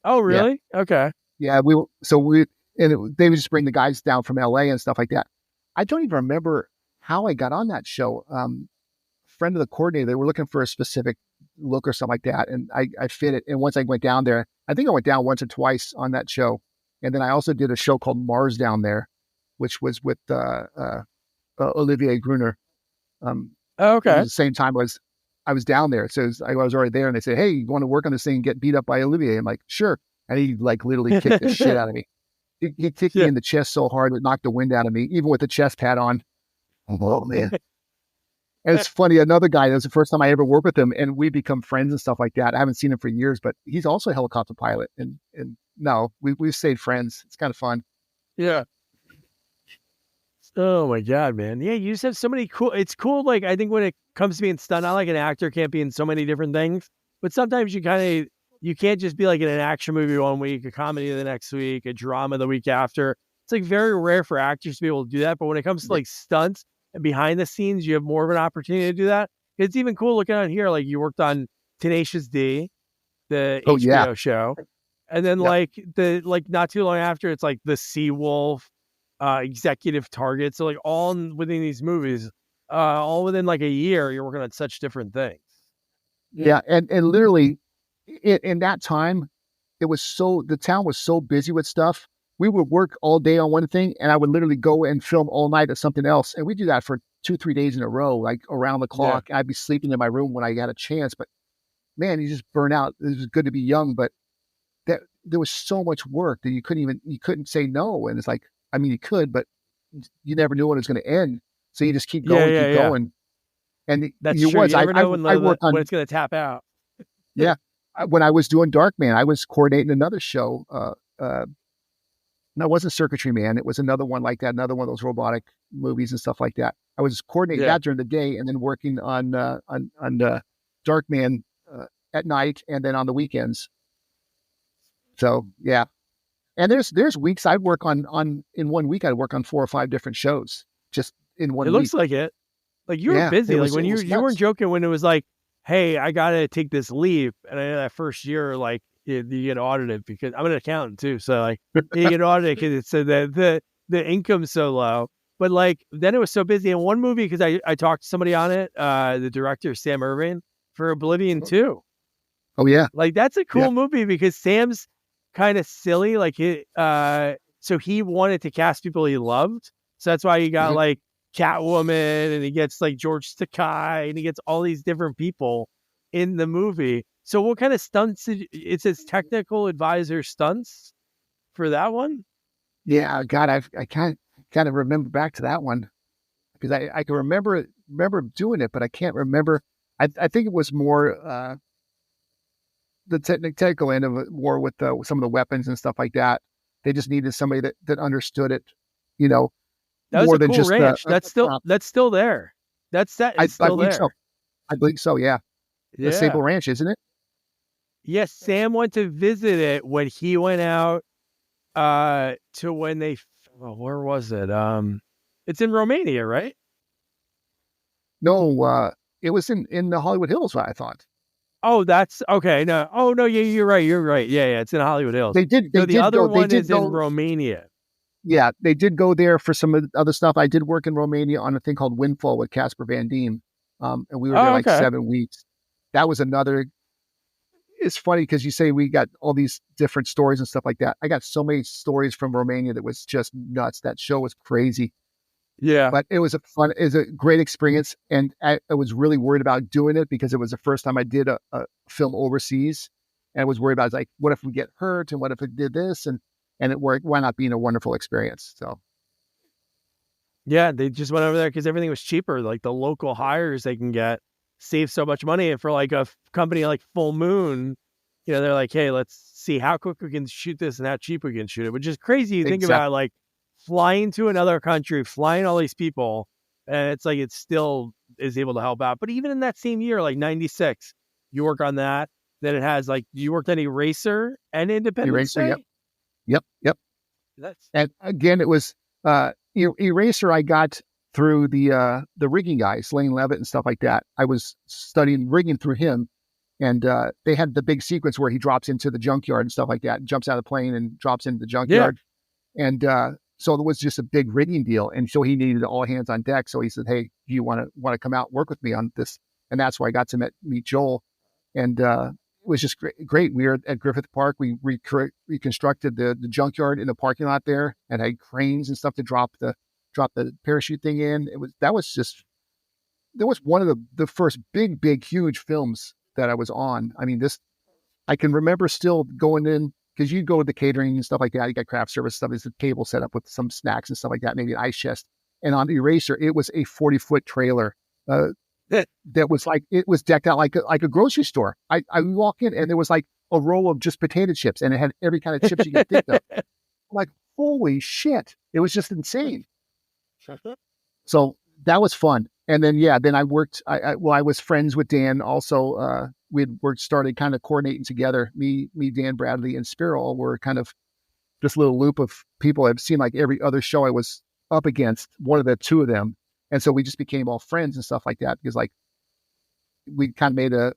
S1: Oh, really? Yeah. Okay.
S2: Yeah. They would just bring the guys down from LA and stuff like that. I don't even remember how I got on that show. Friend of the coordinator, they were looking for a specific look or something like that. And I fit it. And once I went down there, I think I went down once or twice on that show. And then I also did a show called Mars down there, which was with Olivier Gruner.
S1: Okay.
S2: At the same time I was down there. So I was already there and they said, "Hey, you want to work on this thing and get beat up by Olivier?" I'm like, "Sure." And he like literally kicked the shit out of me. He kicked me in the chest so hard it knocked the wind out of me, even with the chest pad on. Oh man. And it's funny, another guy, that was the first time I ever worked with him, and we become friends and stuff like that. I haven't seen him for years, but he's also a helicopter pilot. And no, we've stayed friends. It's kind of fun.
S1: Yeah. Oh my God, man. Yeah, you just have so many it's cool. Like, I think when it comes to being stunt, not like an actor can't be in so many different things, but sometimes you can't just be like in an action movie one week, a comedy the next week, a drama the week after. It's like very rare for actors to be able to do that. But when it comes to like stunts, and behind the scenes, you have more of an opportunity to do that. It's even cool looking on here. Like you worked on Tenacious D, the HBO show. And then like not too long after, it's like the Seawolf, Executive Target. So like all within these movies, all within like a year, you're working on such different things.
S2: Yeah. And literally in that time, the town was so busy with stuff. We would work all day on one thing and I would literally go and film all night at something else. And we do that for 2-3 days in a row, like around the clock. Yeah. I'd be sleeping in my room when I got a chance, but man, you just burn out. It was good to be young, but there was so much work that you couldn't say no. And it's like, I mean, you could, but you never knew when it was going to end. So you just keep going, going. And
S1: that's true. You never know when it's going to tap out.
S2: Yeah. When I was doing Darkman, I was coordinating another show, no, it wasn't Circuitry Man. It was another one like that, another one of those robotic movies and stuff like that. I was coordinating that during the day and then working on Darkman at night and then on the weekends. So, yeah. And there's weeks I'd work on in 1 week, I'd work on 4 or 5 different shows just in 1
S1: It
S2: week.
S1: looks like it. Like you were
S2: Yeah,
S1: busy.
S2: it
S1: Like
S2: was
S1: when
S2: it was
S1: you weren't
S2: nuts.
S1: joking when it was like, hey, I gotta take this leave. And I know that first year, like you get audited because I'm an accountant too. So like you get audited because it's so the income's so low. But like then it was so busy in one movie because I talked to somebody on it, the director Sam Irving for Oblivion 2.
S2: Oh yeah.
S1: Like that's a
S2: Yeah.
S1: cool movie because Sam's kind of silly. Like so he wanted to cast people he loved. So that's why he got
S2: Mhm.
S1: like Catwoman and he gets like George Takei and he gets all these different people in the movie. So what kind of stunts it says technical advisor stunts for that one?
S2: Yeah, God, I can't kind of remember back to that one because I can remember doing it, but I can't remember. I think it was more the technical end of it, more with some of the weapons and stuff like that. They just needed somebody that understood it, you know,
S1: That was
S2: more
S1: a
S2: than
S1: cool
S2: just
S1: ranch.
S2: a prop.
S1: That's still there. That set is
S2: I
S1: still
S2: believe so.
S1: there.
S2: I believe so. Yeah, the
S1: Yeah.
S2: Sable Ranch, isn't it?
S1: Yes, Sam went to visit it when he went out to when they where was it? It's in Romania, right?
S2: No, it was in the Hollywood Hills. I thought
S1: Oh, that's okay. No. Oh no, yeah, you're right. You're right. Yeah, yeah, it's in Hollywood Hills. No, the other
S2: they
S1: one
S2: did
S1: is in
S2: go.
S1: Romania.
S2: Yeah, they did go there for some of the other stuff. I did work in Romania on a thing called Windfall with Casper Van Diem, and we were there
S1: Oh,
S2: like
S1: okay.
S2: 7 weeks. That was another. It's funny because you say we got all these different stories and stuff like that. I got so many stories from Romania that was just nuts. That show was crazy,
S1: Yeah.
S2: but it was a great experience, and I was really worried about doing it because it was the first time I did a film overseas, and I was worried about like, what if we get hurt, and what if it did this, and it worked. Why not being a wonderful experience? So.
S1: Yeah, they just went over there because everything was cheaper. Like the local hires they can get save so much money. And for like a company like Full Moon, they're like, hey, let's see how quick we can shoot this and how cheap we can shoot it, which is crazy. You think about
S2: Exactly.
S1: like flying to another country, flying all these people, and it's like it still is able to help out. But even in that same year, like 96, you work on that. Then it has like you worked on Eraser and Independence
S2: Eraser. Yep.
S1: Day.
S2: Yep.
S1: That's
S2: And again, it was Eraser. I got through the rigging guys, Lane Levitt and stuff like that. I was studying rigging through him, and they had the big sequence where he drops into the junkyard and stuff like that, jumps out of the plane and drops into the
S1: yeah.
S2: junkyard. And so it was just a big rigging deal, and so he needed all hands on deck. So he said, "Hey, do you want to come out and work with me on this?" And that's where I got to meet Joel, and it was just great. We were at Griffith Park. We reconstructed the junkyard in the parking lot there, and had cranes and stuff to drop the parachute thing in. That was one of the first big huge films that I was on. I mean, I can remember still going in because you go to the catering and stuff like that. You got craft service stuff. There's a table set up with some snacks and stuff like that, maybe an ice chest. And on Eraser, it was a 40-foot trailer that was like, it was decked out like a grocery store. I walk in and there was like a roll of just potato chips, and it had every kind of chips you could think of. I'm like, holy shit. It was just insane. So that was fun. And then, then I worked, I was friends with Dan also. We had started kind of coordinating together. Me, Dan Bradley, and Spiro were kind of this little loop of people. I've seen like every other show I was up against, one of the two of them. And so we just became all friends and stuff like that because like we kind of made a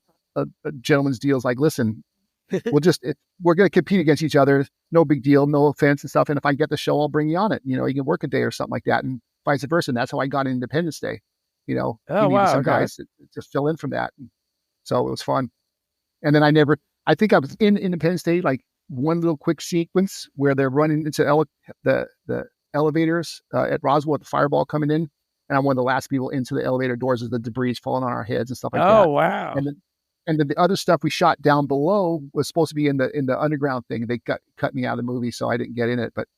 S2: gentleman's deal. It's like, listen, we're going to compete against each other. No big deal, no offense and stuff. And if I get the show, I'll bring you on it. You can work a day or something like that, and vice versa. And that's how I got Independence Day. He
S1: Oh,
S2: needed
S1: wow.
S2: some
S1: Okay.
S2: guys to fill in from that. And so it was fun. And then I think I was in Independence Day, like one little quick sequence where they're running into the elevators at Roswell with the fireball coming in. And I'm one of the last people into the elevator doors as the debris is falling on our heads and stuff like that.
S1: Oh, wow.
S2: And then the other stuff we shot down below was supposed to be in the underground thing. They cut me out of the movie, so I didn't get in it, but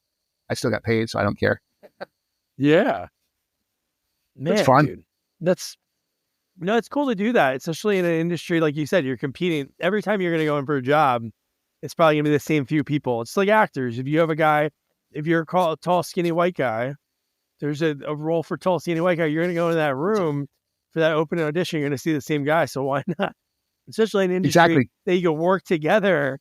S2: I still got paid, so I don't care.
S1: Yeah. Man,
S2: It's fun.
S1: dude. It's cool to do that, especially in an industry like you said. You're competing every time you're going to go in for a job. It's probably going to be the same few people. It's like actors. If you have a guy, if you're a tall, skinny white guy, there's a role for tall, skinny white guy. You're going to go into that room for that open audition. You're going to see the same guy. So why not? Especially in an industry that you can work together,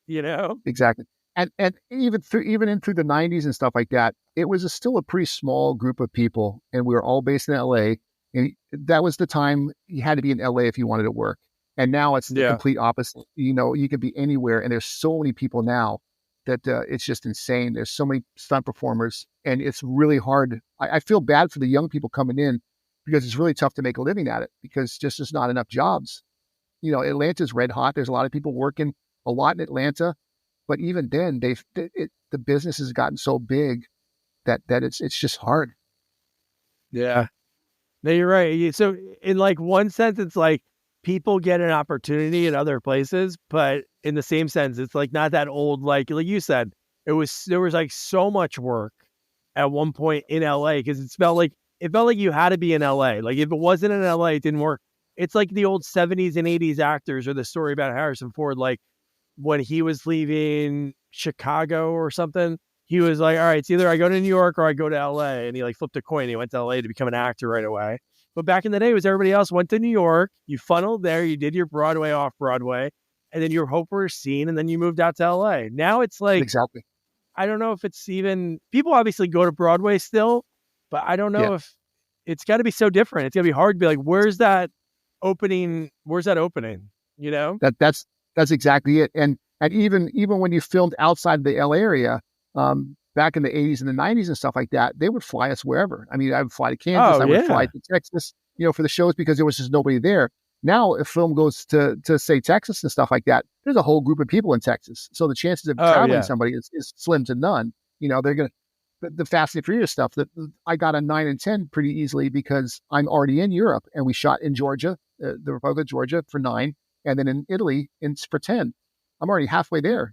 S2: Exactly. And even in through the 90s and stuff like that, it was still a pretty small group of people, and we were all based in LA. And that was the time you had to be in LA if you wanted to work. And now it's the
S1: Yeah.
S2: complete opposite. You can be anywhere, and there's so many people now that it's just insane. There's so many stunt performers, and it's really hard. I feel bad for the young people coming in because it's really tough to make a living at it because just there's not enough jobs. Atlanta's red hot. There's a lot of people working a lot in Atlanta, but even then, the business has gotten so big that it's just hard.
S1: Yeah. No, you're right. So in like one sense, it's like people get an opportunity in other places, but in the same sense, it's like not that old. Like you said, there was like so much work at one point in LA because it felt like you had to be in LA. Like if it wasn't in LA, it didn't work. It's like the old 70s and 80s actors or the story about Harrison Ford, like when he was leaving Chicago or something. He was like, all right, it's either I go to New York or I go to LA. And he like flipped a coin. He went to LA to become an actor right away. But back in the day, it was everybody else went to New York. You funneled there. You did your Broadway, off Broadway. And then your hope for a scene. And then you moved out to LA. Now it's like,
S2: Exactly.
S1: I don't know if it's even, people obviously go to Broadway still, but I don't know if it's got to be so different. It's going to be hard to be like, where's that opening?
S2: That's exactly it. And even when you filmed outside the LA area, back in the 80s and the 90s and stuff like that, they would fly us wherever. I mean, I would fly to Kansas, I would fly to Texas, for the shows because there was just nobody there. Now, if film goes to say Texas and stuff like that, there's a whole group of people in Texas. So the chances of traveling somebody is slim to none. They're going to, the Fast and Furious stuff that I got a 9 and 10 pretty easily because I'm already in Europe and we shot in Georgia, the Republic of Georgia for 9. And then in Italy for 10. I'm already halfway there,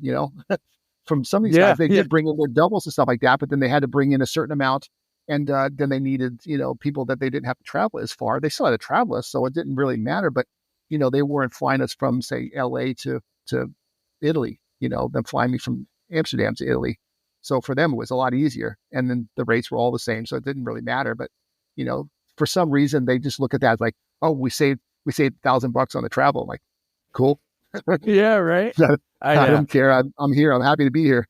S2: From some of these guys, they did bring in their doubles and stuff like that, but then they had to bring in a certain amount. And then they needed, people that they didn't have to travel as far. They still had to travel us, so it didn't really matter. But, they weren't flying us from, say, LA to Italy, them flying me from Amsterdam to Italy. So for them, it was a lot easier. And then the rates were all the same, so it didn't really matter. But, for some reason, they just look at that as like, oh, we saved $1,000 on the travel. I'm like, cool.
S1: Yeah, right.
S2: I don't care. I'm here. I'm happy to be here.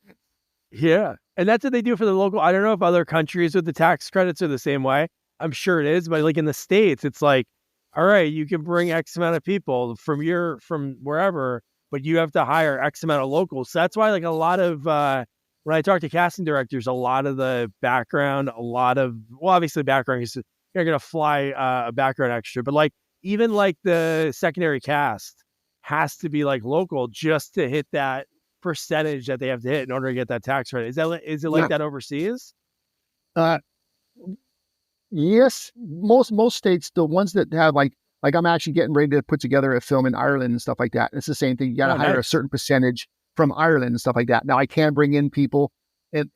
S1: Yeah. And that's what they do for the local. I don't know if other countries with the tax credits are the same way. I'm sure it is. But like in the States, it's like, all right, you can bring X amount of people from wherever, but you have to hire X amount of locals. So that's why like a lot of, when I talk to casting directors, a lot of the background, obviously background, you're going to fly a background extra, but like even like the secondary cast has to be like local just to hit that percentage that they have to hit in order to get that tax credit. Is it like that overseas?
S2: Yes, most states, the ones that have like I'm actually getting ready to put together a film in Ireland and stuff like that. And it's the same thing. You got to hire a certain percentage from Ireland and stuff like that. Now I can bring in people and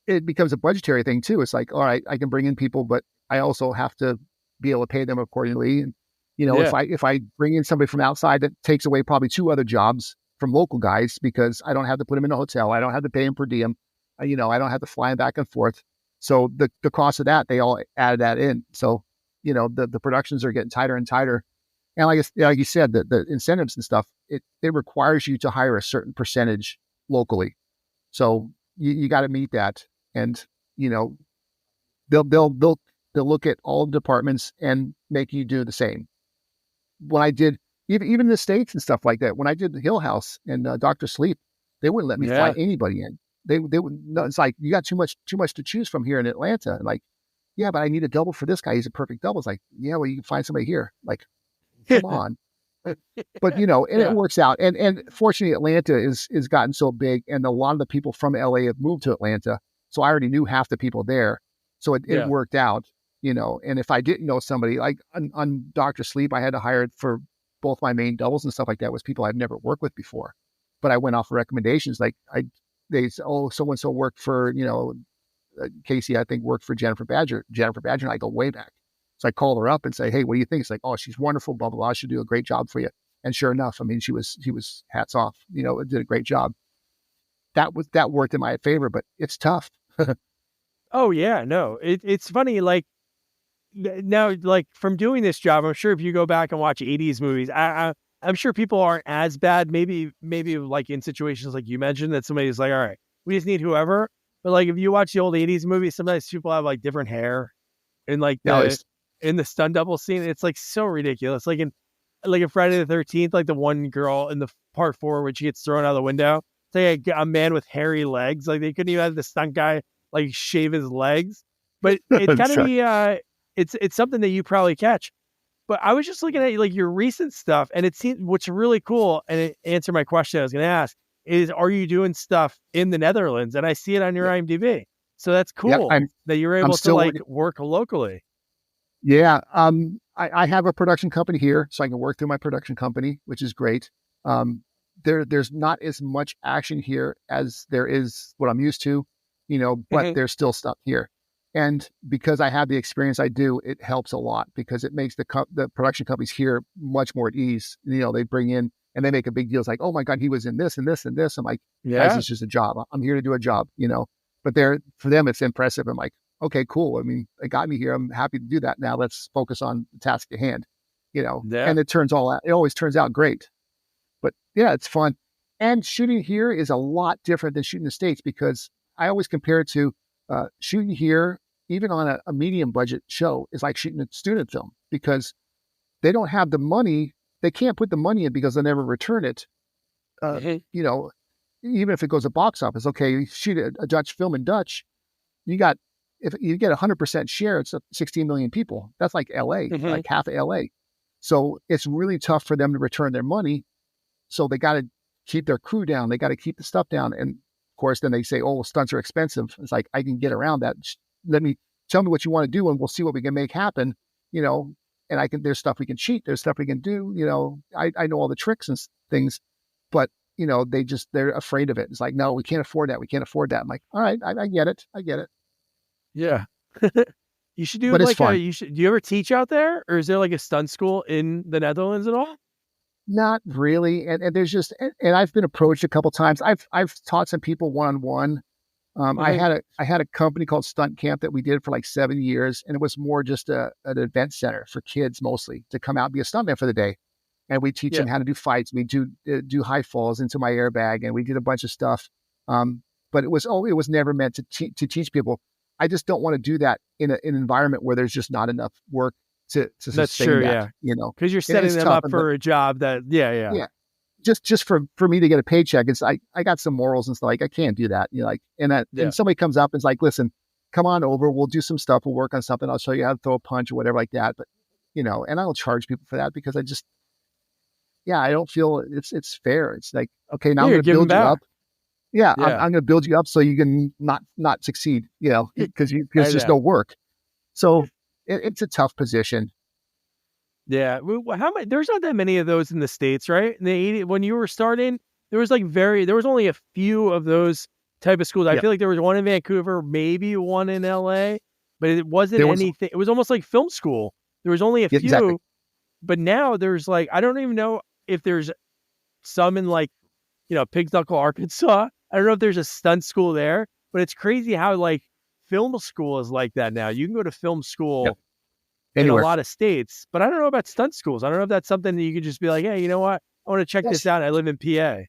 S2: it becomes a budgetary thing too. It's like, all right, I can bring in people, but I also have to be able to pay them accordingly. And if I bring in somebody from outside, that takes away probably 2 other jobs from local guys because I don't have to put them in a hotel. I don't have to pay them per diem. I don't have to fly them back and forth. So the cost of that, they all added that in. So, the productions are getting tighter and tighter. And like you said, the incentives and stuff, it requires you to hire a certain percentage locally. So you got to meet that. And, they'll look at all the departments and make you do the same. When I did, even in the States and stuff like that, when I did the Hill House and Dr. Sleep, they wouldn't let me fly anybody in. They would. No, it's like you got too much to choose from here in Atlanta. Like, yeah, but I need a double for this guy. He's a perfect double. It's like, yeah, well, you can find somebody here. Like, come on. But it works out. And fortunately, Atlanta is gotten so big, and a lot of the people from LA have moved to Atlanta. So I already knew half the people there. So it worked out. And if I didn't know somebody, like on Dr. Sleep, I had to hire for both my main doubles and stuff like that was people I've never worked with before. But I went off of recommendations. Like they said, oh, so-and-so worked for, Casey, I think worked for Jennifer Badger. And I go way back. So I call her up and say, hey, what do you think? It's like, oh, she's wonderful, blah, blah, blah. She'll do a great job for you. And sure enough, I mean, she was hats off, it did a great job. That worked in my favor, but it's tough.
S1: Oh yeah, no, it's funny. Like now, like from doing this job, I'm sure if you go back and watch 80s movies, I'm sure people aren't as bad. Maybe like in situations like you mentioned that somebody's like, all right, we just need whoever. But like if you watch the old 80s movies, sometimes people have like different hair in like in the stunt double scene. It's like so ridiculous. Like in Friday the 13th, like the one girl in the part 4 when she gets thrown out of the window, it's like a man with hairy legs. Like they couldn't even have the stunt guy like shave his legs. But it's gotta be it's something that you probably catch. But I was just looking at like your recent stuff, and it seems what's really cool, and it answered my question I was going to ask is, are you doing stuff in the Netherlands? And I see it on your IMDb, so that's cool that you're able to like work locally.
S2: Yeah, I have a production company here, so I can work through my production company, which is great. There's not as much action here as there is what I'm used to, but there's still stuff here. And because I have the experience I do, it helps a lot because it makes the production companies here much more at ease. They bring in and they make a big deal. It's like, oh my God, he was in this and this and this. I'm like, guys, it's just a job. I'm here to do a job, but for them, it's impressive. I'm like, okay, cool. I mean, it got me here. I'm happy to do that. Now let's focus on the task at hand, and it always turns out great. But yeah, it's fun. And shooting here is a lot different than shooting in the States because I always compare it to shooting here, even on a medium budget show, is like shooting a student film because they don't have the money. They can't put the money in because they'll never return it. Even if it goes to box office, okay, you shoot a Dutch film in Dutch, if you get 100% share, it's 16 million people. That's like LA, like half of LA. So it's really tough for them to return their money. So they got to keep their crew down. They got to keep the stuff down. And of course, then they say, oh, stunts are expensive. It's like, I can get around that. Tell me what you want to do and we'll see what we can make happen, and there's stuff we can cheat. There's stuff we can do, I know all the tricks and things, but they're afraid of it. It's like, no, we can't afford that. We can't afford that. I'm like, all right, I get it.
S1: Yeah. You should do
S2: but
S1: like
S2: do
S1: you ever teach out there, or is there like a stunt school in the Netherlands at all?
S2: Not really. And there's just, and I've been approached a couple of times. I've taught some people one-on-one. I had a company called Stunt Camp that we did for like 7 years, and it was more just an event center for kids mostly to come out and be a stuntman for the day. And we teach them how to do fights. We do high falls into my airbag, and we did a bunch of stuff. But it was never meant to teach people. I just don't want to do that in an environment where there's just not enough work to sustain that.
S1: Because you're setting them up for a job that
S2: just for me to get a paycheck. It's I got some morals and stuff. Like I can't do that. And somebody comes up and is like, listen, come on over. We'll do some stuff. We'll work on something. I'll show you how to throw a punch or whatever like that. But and I don't charge people for that because I don't feel it's fair. It's like, okay, now I'm going to build you up. Yeah, I'm going to build you up so you can not succeed. Because there's just no work. So it's a tough position.
S1: Yeah. There's not that many of those in the States, right? In the 80s, when you were starting, there was only a few of those type of schools. I feel like there was one in Vancouver, maybe one in LA, but it wasn't anything. It was almost like film school. There was only a few, exactly. But now there's like, I don't even know if there's some in like, Pig's Knuckle, Arkansas. I don't know if there's a stunt school there, but it's crazy how like film school is like that now. You can go to film school in a lot of states, but I don't know about stunt schools. I don't know if that's something that you could just be like, hey, you know what? I want to check this out. I live in PA.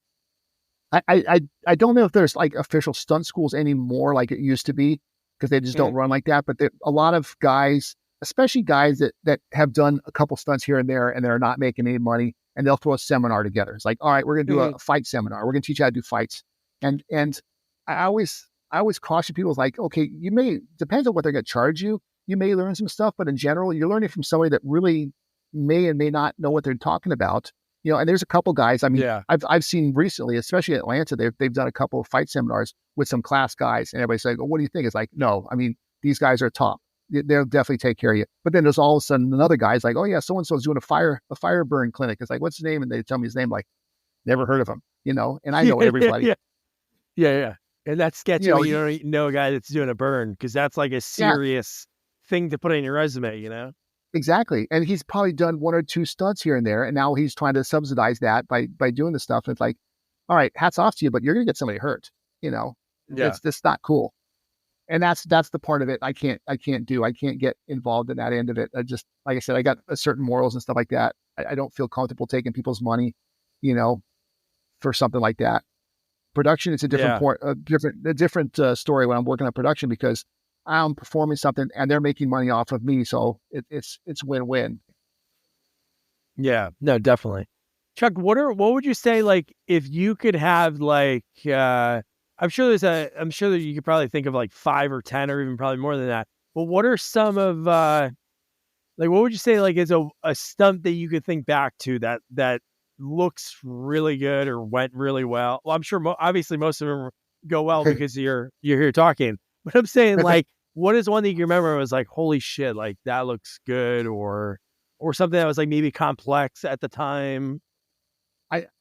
S2: I don't know if there's like official stunt schools anymore like it used to be because they just don't run like that. But a lot of guys, especially guys that have done a couple stunts here and there and they're not making any money, and they'll throw a seminar together. It's like, all right, we're going to do a fight seminar. We're going to teach you how to do fights. And I always caution people, like, okay, depends on what they're going to charge you. You may learn some stuff, but in general, you're learning from somebody that really may and may not know what they're talking about. And there's a couple guys. I mean, I've seen recently, especially in Atlanta, they've done a couple of fight seminars with some class guys, and everybody's like, oh, what do you think? It's like, no, I mean, these guys are top. They'll definitely take care of you. But then there's all of a sudden another guy's like, oh yeah, so-and-so's doing a fire burn clinic. It's like, what's his name? And they tell me his name, like, never heard of him, and I know everybody.
S1: Yeah. And that's sketchy when you don't know a guy that's doing a burn, because that's like a serious thing to put on your resume,
S2: Exactly. And he's probably done one or two stunts here and there, and now he's trying to subsidize that by doing the stuff. And it's like, all right, hats off to you, but you're going to get somebody hurt, It's not cool. And that's the part of it I can't do. I can't get involved in that end of it. I just, like I said, I got a certain morals and stuff like that. I don't feel comfortable taking people's money, you know, for something like that. Production, it's a different
S1: Yeah.
S2: point, a different story when I'm working on production, because I'm performing something and they're making money off of me. So it's win-win.
S1: Yeah. No, definitely. Chuck, what would you say, like, if you could have like I'm sure that you could probably think of like 5 or 10 or even probably more than that. But what are some of like, what would you say, like, is a stunt that you could think back to that looks really good or went really well? Well, I'm sure obviously most of them go well because you're here talking. But I'm saying, like, what is one that you can remember was like, holy shit, like that looks good, or something that was like maybe complex at the time?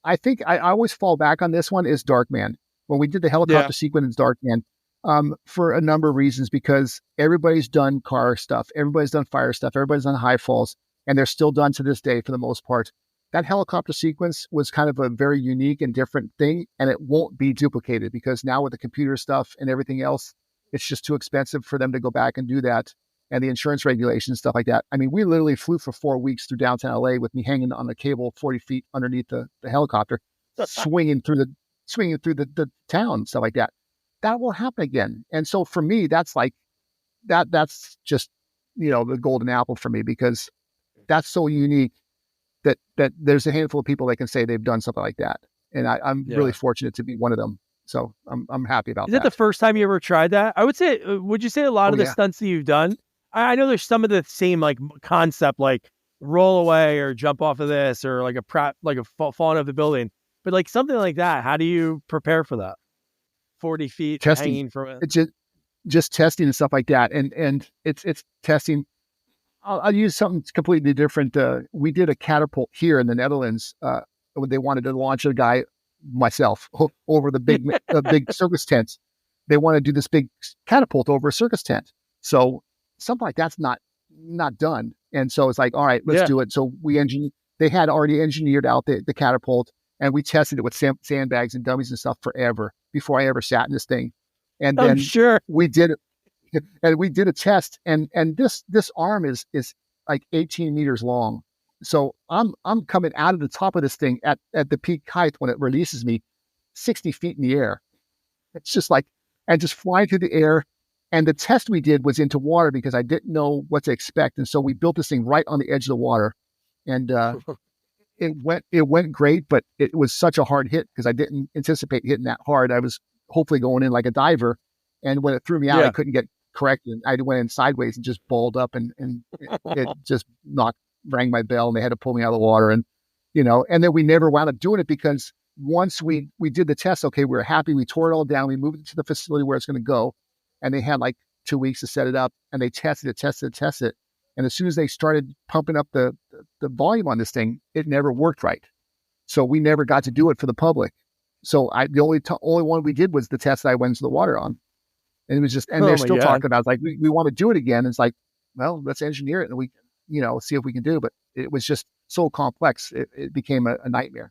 S2: I think I always fall back on this one is Darkman. When we did the helicopter sequence in Darkman, for a number of reasons, because everybody's done car stuff, everybody's done fire stuff, everybody's done high falls, and they're still done to this day for the most part. That helicopter sequence was kind of a very unique and different thing, and it won't be duplicated because now with the computer stuff and everything else, it's just too expensive for them to go back and do that. And the insurance regulations, stuff like that. I mean, we literally flew for 4 weeks through downtown LA with me hanging on the cable 40 feet underneath the helicopter, swinging through the town, stuff like that. That will happen again. And so for me, that's like, that's just, the golden apple for me, because that's so unique that there's a handful of people that can say they've done something like that. And I'm really fortunate to be one of them. So I'm happy about that.
S1: Is that the first time you ever tried that? I would say, would you say a lot of the stunts that you've done, I know there's some of the same like concept, like roll away or jump off of this, or like falling off the building, but like something like that, how do you prepare for that? 40 feet
S2: testing,
S1: hanging from it.
S2: It's just testing and stuff like that. And it's testing. I'll use something completely different. We did a catapult here in the Netherlands. When they wanted to launch a guy, myself, over the big circus tents. They want to do this big catapult over a circus tent. So something like that's not done. And so it's like, all right, let's do it. So they had already engineered out the catapult, and we tested it with sandbags and dummies and stuff forever before I ever sat in this thing. And then we did it, and we did a test, and this arm is like 18 meters long. So I'm coming out of the top of this thing at the peak height when it releases me 60 feet in the air. It's just like, and just flying through the air. And the test we did was into water because I didn't know what to expect. And so we built this thing right on the edge of the water, and it went great, but it was such a hard hit because I didn't anticipate hitting that hard. I was hopefully going in like a diver. And when it threw me out, I couldn't get corrected. I went in sideways and just balled up, and it just rang my bell, and they had to pull me out of the water. And, and then we never wound up doing it because once we did the test, okay, we were happy. We tore it all down. We moved it to the facility where it's going to go. And they had like 2 weeks to set it up, and they tested it. And as soon as they started pumping up the volume on this thing, it never worked right. So we never got to do it for the public. So the only one we did was the test that I went into the water on. And it was just, and they're still talking about, it's like, we want to do it again. And it's like, well, let's engineer it, and we, see if we can do it. But it was just so complex. It became a nightmare.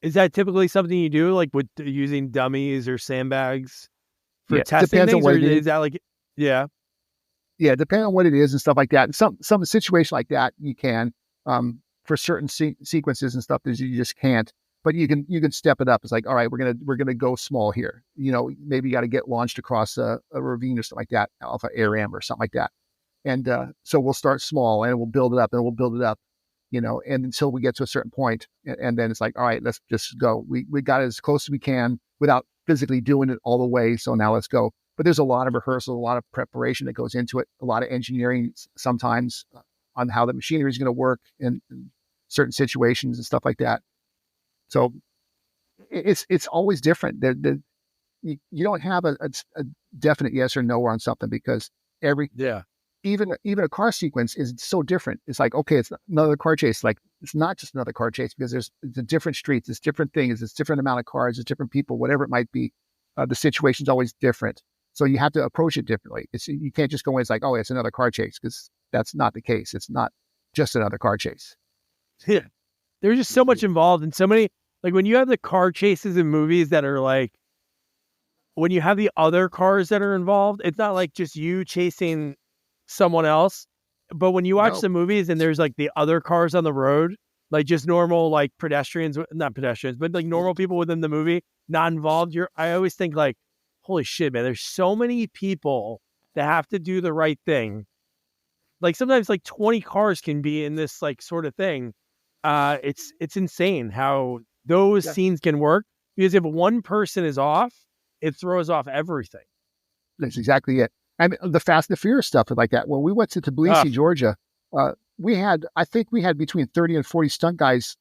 S1: Is that typically something you do, like with using dummies or sandbags for testing
S2: depends
S1: things?
S2: On what
S1: or
S2: it is.
S1: Is that like,
S2: yeah, depending on what it is and stuff like that. And some situation like that, you can, for certain sequences and stuff, you just can't. But you can step it up. It's like, all right, we're gonna go small here. Maybe you got to get launched across a ravine or something like that, off an ARM or something like that. And so we'll start small, and we'll build it up, and we'll build it up, and until we get to a certain point, and then it's like, all right, let's just go. We got as close as we can without physically doing it all the way. So now let's go. But there's a lot of rehearsal, a lot of preparation that goes into it, a lot of engineering sometimes on how the machinery is going to work in certain situations and stuff like that. So it's always different. You don't have a definite yes or no on something, because even a car sequence is so different. It's like, okay, it's another car chase. Like, it's not just another car chase, because it's different streets, it's different things, it's different amount of cars, it's different people, whatever it might be. The situation's always different. So you have to approach it differently. You can't just go in, it's like, oh, it's another car chase, because that's not the case. It's not just another car chase.
S1: Yeah. There's just so much involved, and so many, like when you have the car chases in movies that are like when you have the other cars that are involved, it's not like just you chasing someone else. But when you watch
S2: No,
S1: the movies and there's like the other cars on the road, like just normal like pedestrians, not pedestrians, but like normal people within the movie, not involved. I always think like, holy shit, man, there's so many people that have to do the right thing. Like sometimes like 20 cars can be in this like sort of thing. It's insane how those
S2: yeah,
S1: scenes can work, because if one person is off, it throws off everything.
S2: that's exactly it. And the Fast and the Furious stuff like that. When we went to
S1: Ah,
S2: Tbilisi, Georgia, I think we had between 30 and 40 stunt guys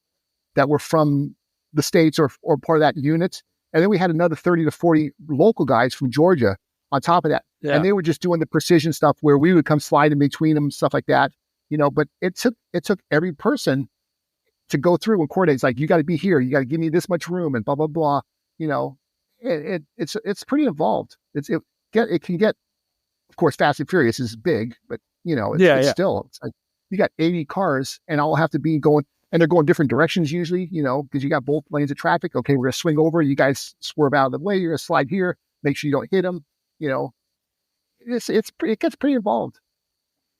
S2: that were from the States or part of that unit. And then we had another 30 to 40 local guys from Georgia on top of that.
S1: yeah.
S2: And they were just doing the precision stuff where we would come slide in between them, stuff like that. But it took every person to go through and coordinate. It's like, you got to be here. You got to give me this much room and blah, blah, blah. It's pretty involved. It can get, of course, Fast and Furious is big, but it's
S1: Yeah.
S2: still, it's like you got 80 cars and all have to be going, and they're going different directions usually, because you got both lanes of traffic. Okay, we're going to swing over. You guys swerve out of the way. You're going to slide here. Make sure you don't hit them. It gets pretty involved.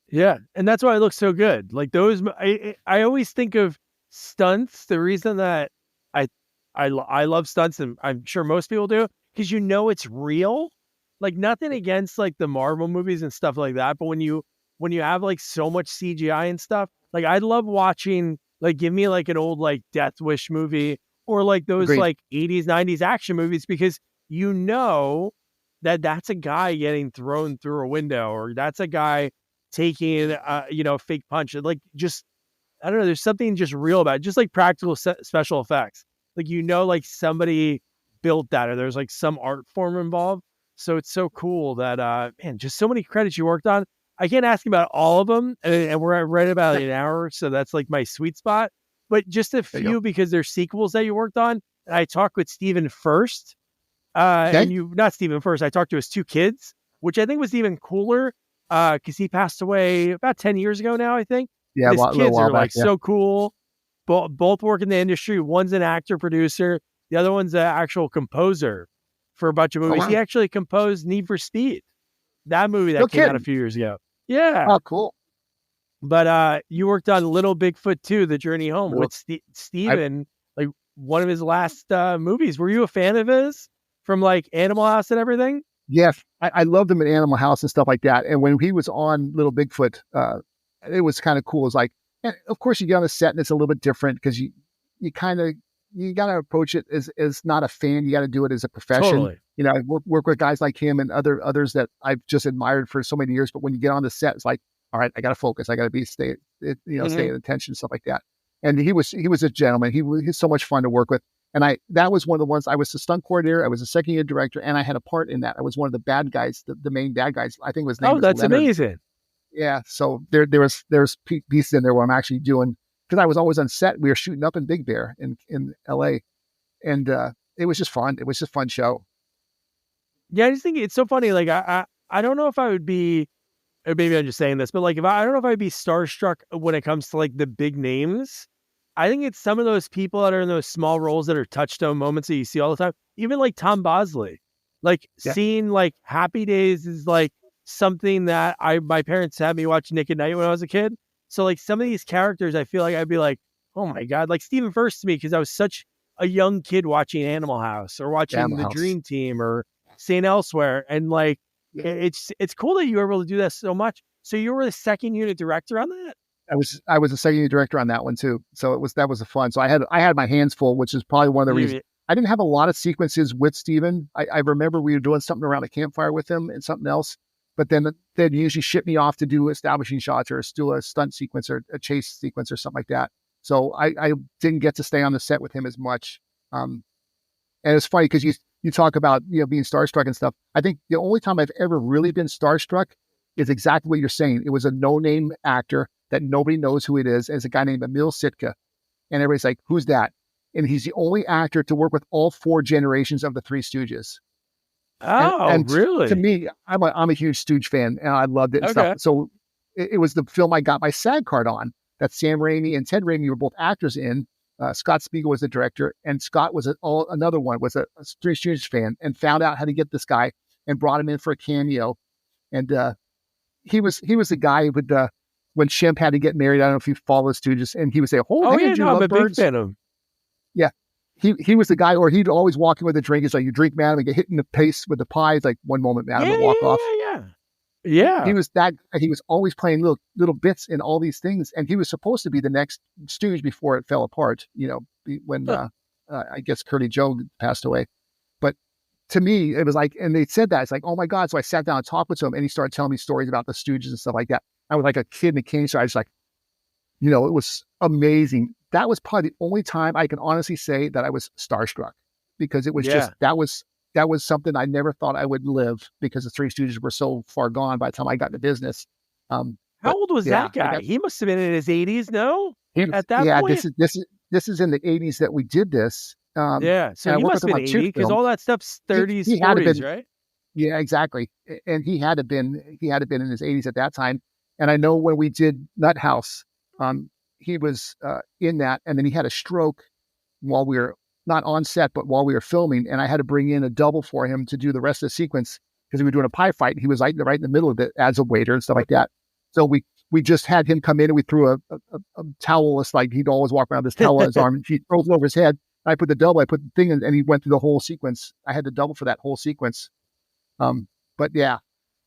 S1: Yeah. And that's why it looks so good. Like those, I always think of stunts. The reason that I love stunts, and I'm sure most people do, because it's real. Like nothing against like the Marvel movies and stuff like that, but when you have like so much CGI and stuff, like I love watching, like give me like an old like Death Wish movie or like those
S2: Agreed.
S1: like 80s 90s action movies, because that's a guy getting thrown through a window, or that's a guy taking a fake punch. Like just, I don't know, there's something just real about it, just like practical special effects. Like like somebody built that, or there's like some art form involved. So it's so cool that man, just so many credits you worked on. I can't ask you about all of them, and we're at right about an hour, so that's like my sweet spot. But just a
S2: There you
S1: few,
S2: go.
S1: because there's sequels that you worked on. And I talked with Steven first,
S2: Okay.
S1: and not Steven first. I talked to his two kids, which I think was even cooler, because he passed away about 10 years ago now, I think.
S2: Yeah,
S1: And
S2: a
S1: his
S2: little
S1: kids
S2: while
S1: are
S2: back.
S1: like
S2: Yeah.
S1: so cool. Both work in the industry. One's an actor producer. The other one's an actual composer for a bunch of
S2: Oh,
S1: movies. He
S2: wow.
S1: actually composed Need for Speed, that movie
S2: No
S1: that came out a
S2: kidding.
S1: few years ago. Yeah.
S2: Oh, cool.
S1: But you worked on Little Bigfoot 2, The Journey Home,
S2: Little,
S1: with
S2: I,
S1: Steven, like one of his last movies. Were you a fan of his from like Animal House and everything?
S2: yeah, I loved him in Animal House and stuff like that. And when he was on Little Bigfoot, it was kind of cool. It's like, and of course you get on a set and it's a little bit different because you got to approach it as not a fan. You got to do it as a profession.
S1: Totally.
S2: I work with guys like him and others that I've just admired for so many years. But when you get on the set, it's like, all right, I got to focus. I got to stay at attention, stuff like that. And he was a gentleman. He's so much fun to work with. And that was one of the ones. I was the stunt coordinator. I was a second year director, and I had a part in that. I was one of the bad guys, the main bad guys. I think his name
S1: Oh,
S2: was
S1: that's
S2: Leonard.
S1: amazing.
S2: Yeah. So there's pieces in there where I'm actually doing, because I was always on set. We were shooting up in Big Bear in LA, and it was just fun. It was just a fun show.
S1: Yeah, I just think it's so funny. Like I don't know if I would be, or maybe I'm just saying this, but like I don't know if I'd be starstruck when it comes to like the big names. I think it's some of those people that are in those small roles that are touchstone moments that you see all the time. Even like Tom Bosley, like
S2: Yeah.
S1: seeing like Happy Days is like something that my parents had me watch Nick at Night when I was a kid. So like some of these characters, I feel like I'd be like, oh my God, like Stephen First to me, because I was such a young kid watching Animal House or watching
S2: Animal
S1: The
S2: House.
S1: Dream Team or St. Elsewhere. And like,
S2: Yeah.
S1: it's cool that you were able to do that so much. So you were the second unit director on that?
S2: I was a second year director on that one too. So that was a fun. So I had my hands full, which is probably one of the reasons. I didn't have a lot of sequences with Steven. I remember we were doing something around a campfire with him and something else, but then they'd usually ship me off to do establishing shots or do a stunt sequence or a chase sequence or something like that. So I didn't get to stay on the set with him as much. And it's funny because you talk about, being starstruck and stuff. I think the only time I've ever really been starstruck is exactly what you're saying. It was a no-name actor that nobody knows who it is. It's a guy named Emil Sitka. And everybody's like, who's that? And he's the only actor to work with all 4 generations of the Three Stooges.
S1: Oh,
S2: and
S1: really?
S2: To me, I'm a huge Stooge fan, and I loved it and
S1: Okay.
S2: stuff. So it was the film I got my SAG card on, that Sam Raimi and Ted Raimi were both actors in, Scott Spiegel was the director, and Scott was another one, was a Three Stooges fan, and found out how to get this guy and brought him in for a cameo. And he was the guy who would, when Shemp had to get married, I don't know if you follow the Stooges, and he would say, "Oh, hey,
S1: yeah, I'm a big fan of him."
S2: Yeah. He was the guy, or he'd always walk in with a drink. He's like, "You drink, madam," and get hit in the face with the pie. It's like, "One moment, madam," and walk off.
S1: Yeah.
S2: He was that. He was always playing little bits in all these things, and he was supposed to be the next Stooge before it fell apart. When I guess Curly Joe passed away. But to me, it was like, and they said that, it's like, oh my God. So I sat down and talked with him, and he started telling me stories about the Stooges and stuff like that. I was like a kid in a candy store. I was like, it was amazing. That was probably the only time I can honestly say that I was starstruck, because it was just, that was something I never thought I would live, because the Three Stooges were so far gone by the time I got into business.
S1: How old was that guy? He must have been in his 80s, no? At that point?
S2: This is in the 80s that we did this.
S1: So he must have been 80, because all that stuff's 30s, 40s, right?
S2: Yeah, exactly. And he had to been in his 80s at that time. And I know when we did Nut House, he was in that, and then he had a stroke while we were not on set, but while we were filming, and I had to bring in a double for him to do the rest of the sequence, because we were doing a pie fight. He was right in the middle of it as a waiter and stuff like that. So we just had him come in, and we threw a towel. It's like he'd always walk around with this towel on his arm, and he throws it over his head. I put the double, I put the thing in, and he went through the whole sequence. I had the double for that whole sequence. But yeah,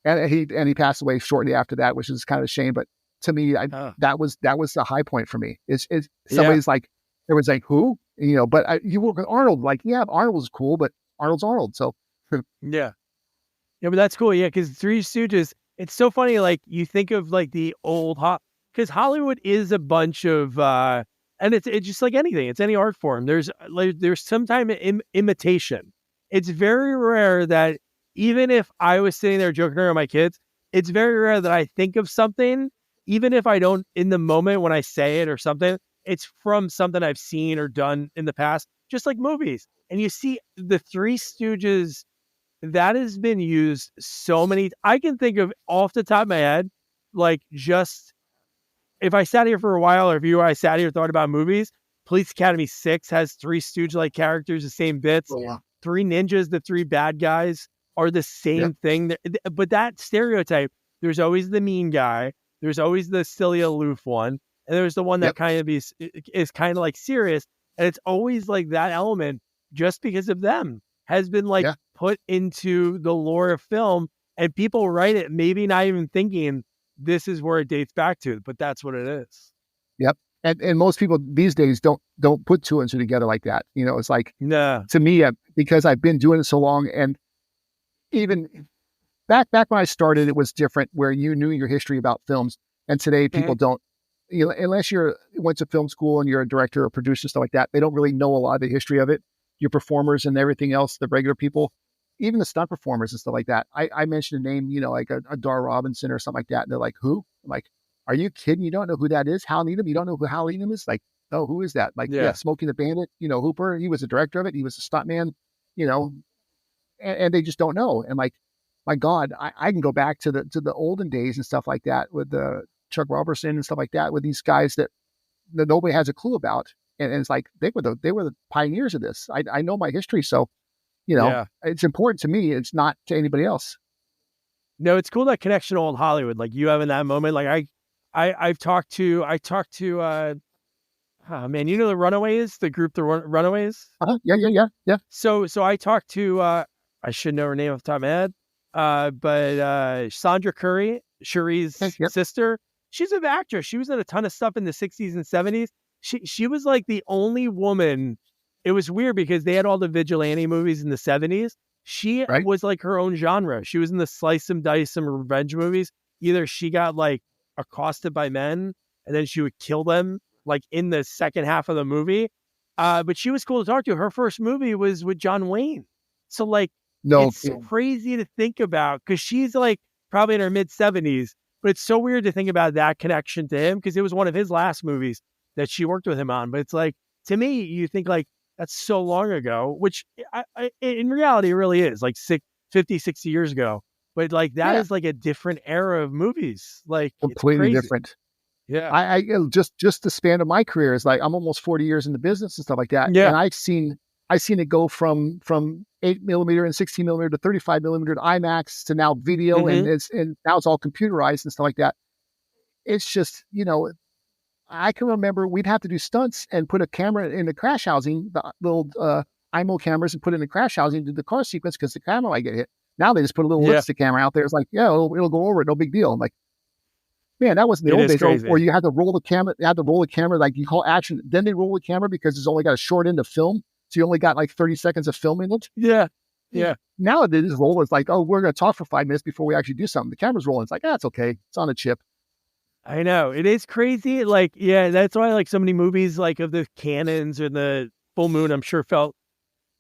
S2: and he passed away shortly after that, which is kind of a shame. But to me, that was the high point for me. Is somebody's like, everyone's like, who? But you work with Arnold. Like, yeah, Arnold was cool, but Arnold's Arnold. So
S1: yeah, but that's cool. Yeah, because Three Stooges. It's so funny. Like, you think of like the old because Hollywood is a bunch of and it's just like anything. It's any art form. There's some time imitation. It's very rare that, even if I was sitting there joking around with my kids, it's very rare that I think of something, even if I don't in the moment when I say it or something, it's from something I've seen or done in the past, just like movies. And you see the Three Stooges, that has been used so many. I can think of off the top of my head, like, just if I sat here for a while, or if you or I sat here and thought about movies, Police Academy 6 has Three Stooge-like characters, the same bits.
S2: Oh, yeah.
S1: Three Ninjas, the three bad guys, are the same thing. But that stereotype, there's always the mean guy, there's always the silly aloof one, and there's the one that kind of is kind of like serious, and it's always like that element, just because of them, has been like put into the lore of film, and people write it maybe not even thinking this is where it dates back to, but that's what it is.
S2: Yep. And most people these days don't put two and two together like that. It's like, to me, because I've been doing it so long, and even back when I started, it was different, where you knew your history about films, and today people don't. Unless went to film school and you're a director or producer, stuff like that, they don't really know a lot of the history of it. Your performers and everything else, the regular people, even the stunt performers and stuff like that. I mentioned a name, like a Dar Robinson or something like that, and they're like, who? I'm like, are you kidding? You don't know who that is? Hal Needham? You don't know who Hal Needham is? Like, oh, who is that? Like, Smokey the Bandit, Hooper, he was the director of it. He was a stuntman, and they just don't know. And like, my God, I can go back to the olden days and stuff like that, with the Chuck Robertson and stuff like that, with these guys that nobody has a clue about. And it's like, they were the pioneers of this. I know my history. So, it's important to me. It's not to anybody else.
S1: No, it's cool, that connection to old Hollywood, like you have in that moment. Like I've talked to the Runaways, the group, the Runaways.
S2: Yeah.
S1: So I talked to I should know her name off the top of my head, but Sandra Curry, Cherie's sister. She's an actress. She was in a ton of stuff in the 60s and 70s. She was like the only woman. It was weird because they had all the vigilante movies in the 70s. She was like her own genre. She was in the slice and dice and revenge movies. Either she got like accosted by men, and then she would kill them like in the second half of the movie. But she was cool to talk to. Her first movie was with John Wayne. So like, it's crazy to think about, because she's like probably in her mid 70s, but it's so weird to think about that connection to him, because it was one of his last movies that she worked with him on. But it's like, to me, you think like, that's so long ago, which in reality it really is, like 50, 60 years ago. But like, that is like a different era of movies. Like,
S2: completely different.
S1: Yeah.
S2: Just the span of my career is like, I'm almost 40 years in the business and stuff like that.
S1: Yeah.
S2: And I've seen it go from 8mm and 16mm to 35mm to IMAX to now video, and now it's all computerized and stuff like that. It's just, I can remember we'd have to do stunts and put a camera in the crash housing, the little IMO cameras, and put it in the crash housing to do the car sequence because the camera might get hit. Now they just put a little lipstick camera out there. It's like, yeah, it'll go over it. No big deal. I'm like, man, that wasn't the old days. Or you had to roll the camera. You had to roll the camera, like you call action. Then they roll the camera because it's only got a short end of film. So you only got like 30 seconds of film in it.
S1: Yeah. Yeah.
S2: Now they just roll. It's like, oh, we're going to talk for 5 minutes before we actually do something. The camera's rolling. It's like, it's okay. It's on a chip.
S1: I know. It is crazy. Like, yeah, that's why like so many movies like of the Cannons or the Full Moon, I'm sure felt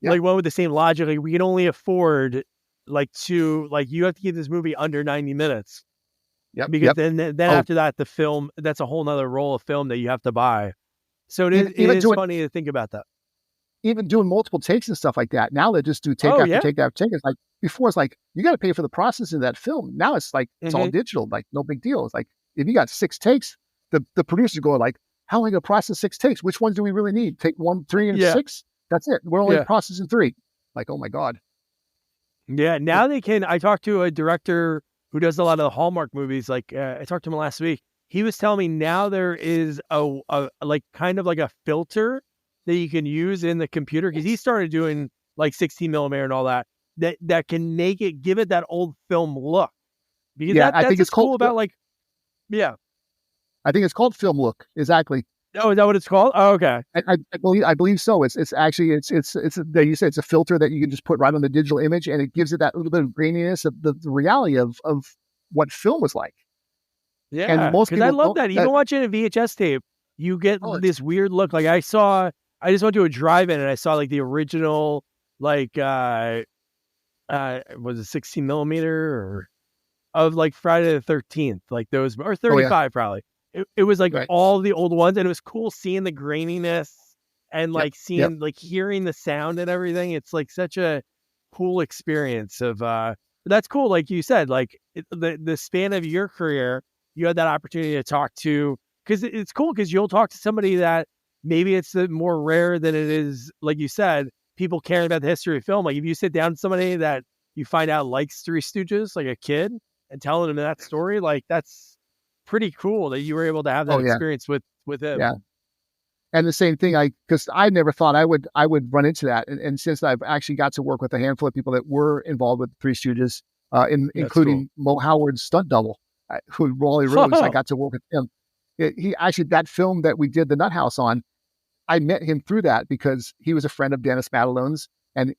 S1: like one with the same logic. Like we can only afford you have to keep this movie under 90 minutes.
S2: Yep.
S1: Because then after that, the film, that's a whole nother roll of film that you have to buy. So it is funny to think about that.
S2: Even doing multiple takes and stuff like that. Now they just do take after take after take. It's like, before it's like, you got to pay for the processing of that film. Now it's like, it's all digital, like no big deal. It's like, if you got 6 takes, the producers go like, how am I going to process 6 takes? Which ones do we really need? Take 1, 3, and 6? That's it. We're only processing 3. Like, oh my God.
S1: Yeah. Now they can, I talked to a director who does a lot of the Hallmark movies. Like I talked to him last week. He was telling me now there is a like kind of like a filter that you can use in the computer, because he started doing like 16mm and all that can give it that old film look. Because I think it's cool about like,
S2: I think it's called film look. Exactly.
S1: Oh, is that what it's called? Oh, okay.
S2: I believe so. It's actually you say it's a filter that you can just put right on the digital image, and it gives it that little bit of graininess of the reality of what film was like.
S1: Yeah, and most people, I love that. Even watching a VHS tape, you get this weird look. Like I just went to a drive-in and I saw like the original, like was it 16mm or of like Friday the 13th, like those, or 35 probably. It was like all the old ones, and it was cool seeing the graininess and like seeing like hearing the sound and everything. It's like such a cool experience of that's cool. Like you said, like the span of your career, you had that opportunity to talk to, because it's cool because you'll talk to somebody that maybe it's more rare than it is, like you said, people caring about the history of film. Like if you sit down with somebody that you find out likes Three Stooges, like a kid, and telling them that story, like that's pretty cool that you were able to have that experience with him.
S2: Yeah. And the same thing, because I never thought I would run into that. And since I've actually got to work with a handful of people that were involved with Three Stooges, including Mo Howard's stunt double, who Wally Rhodes, I got to work with him. He actually, that film that we did the Nut House on, I met him through that because he was a friend of Dennis Madalone's, and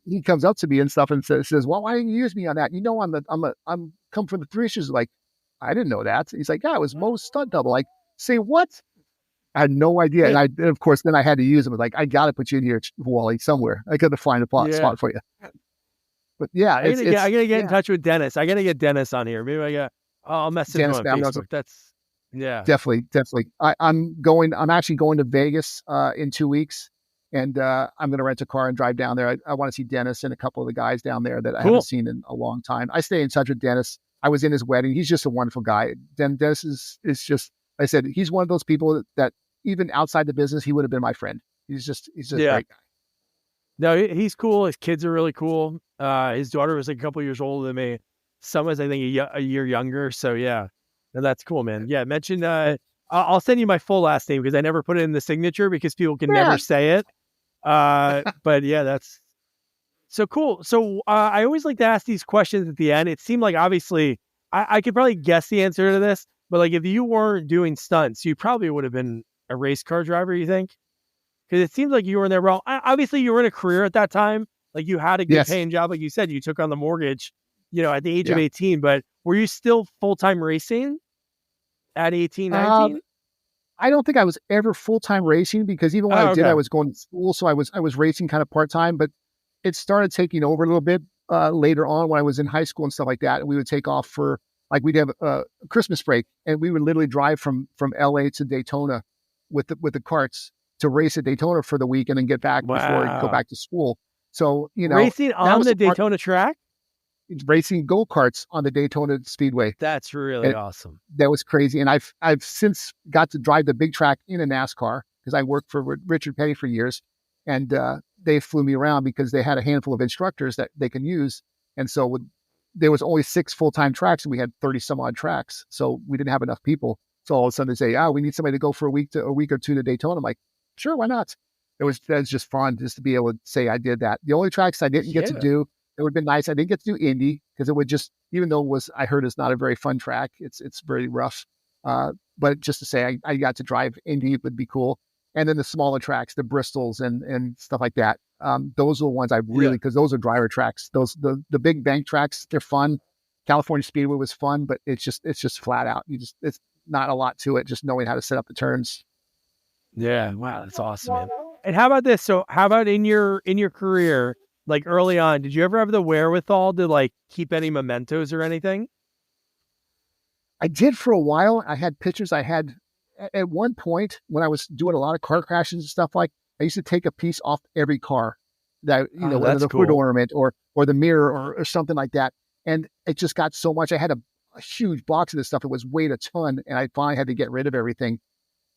S2: he comes up to me and stuff and says, well, why didn't you use me on that? I'm come from the Three Stooges. Like, I didn't know that. He's like, yeah, it was Mo's stunt double. Like, say what? I had no idea. And of course, then I had to use him. I was like, I got to put you in here, Wally, somewhere. I got to find a spot for you. But yeah, I
S1: gotta get in touch with Dennis. I gotta get Dennis on here. Maybe I'll message him on Facebook. That's
S2: definitely. I'm actually going to Vegas in 2 weeks, and I'm going to rent a car and drive down there. I want to see Dennis and a couple of the guys down there that I haven't seen in a long time. I stay in touch with Dennis. I was in his wedding. He's just a wonderful guy. Dennis is just, like I said, he's one of those people that even outside the business, he would have been my friend. He's just a great guy.
S1: No, he's cool. His kids are really cool. His daughter was like a couple years older than me. Someone's, I think, a year younger. So yeah, no, that's cool, man. Yeah, mention. I'll send you my full last name because I never put it in the signature because people can never say it. But yeah, that's so cool. So I always like to ask these questions at the end. It seemed like obviously I could probably guess the answer to this, but like if you weren't doing stunts, you probably would have been a race car driver. You think? Because it seems like you were in there. Well, obviously you were in a career at that time. Like you had a good paying job. Like you said, you took on the mortgage, at the age of 18, but were you still full-time racing at 18, 19?
S2: I don't think I was ever full-time racing because even when I did, I was going to school. So I was racing kind of part-time, but it started taking over a little bit later on when I was in high school and stuff like that. And we would take off for, like, we'd have a Christmas break and we would literally drive from LA to Daytona with the carts to race at Daytona for the week and then get back before I go back to school. So,
S1: racing on the Daytona track?
S2: racing go-karts on the Daytona Speedway.
S1: That's really awesome.
S2: That was crazy. And I've since got to drive the big track in a NASCAR because I worked for Richard Petty for years. And they flew me around because they had a handful of instructors that they can use. And so there was only 6 full-time tracks and we had 30 some odd tracks. So we didn't have enough people. So all of a sudden they say, we need somebody to go for a week or two to Daytona. I'm like, sure, why not? That was just fun just to be able to say I did that. The only tracks I didn't get to do, it would have been nice. I didn't get to do Indy because it would just, even though I heard it's not a very fun track, it's very rough. But just to say I got to drive Indy would be cool. And then the smaller tracks, the Bristols and stuff like that. Those are the ones I really, because those are driver tracks. The big bank tracks, they're fun. California Speedway was fun, but it's just flat out. It's not a lot to it, just knowing how to set up the turns.
S1: Yeah. Wow. That's awesome, man. And how about this? So how about in your career, like early on, did you ever have the wherewithal to like keep any mementos or anything?
S2: I did for a while. I had pictures. I had at one point when I was doing a lot of car crashes and stuff, like I used to take a piece off every car that, whether the hood ornament or the mirror or something like that. And it just got so much. I had a huge box of this stuff. It was weighed a ton and I finally had to get rid of everything.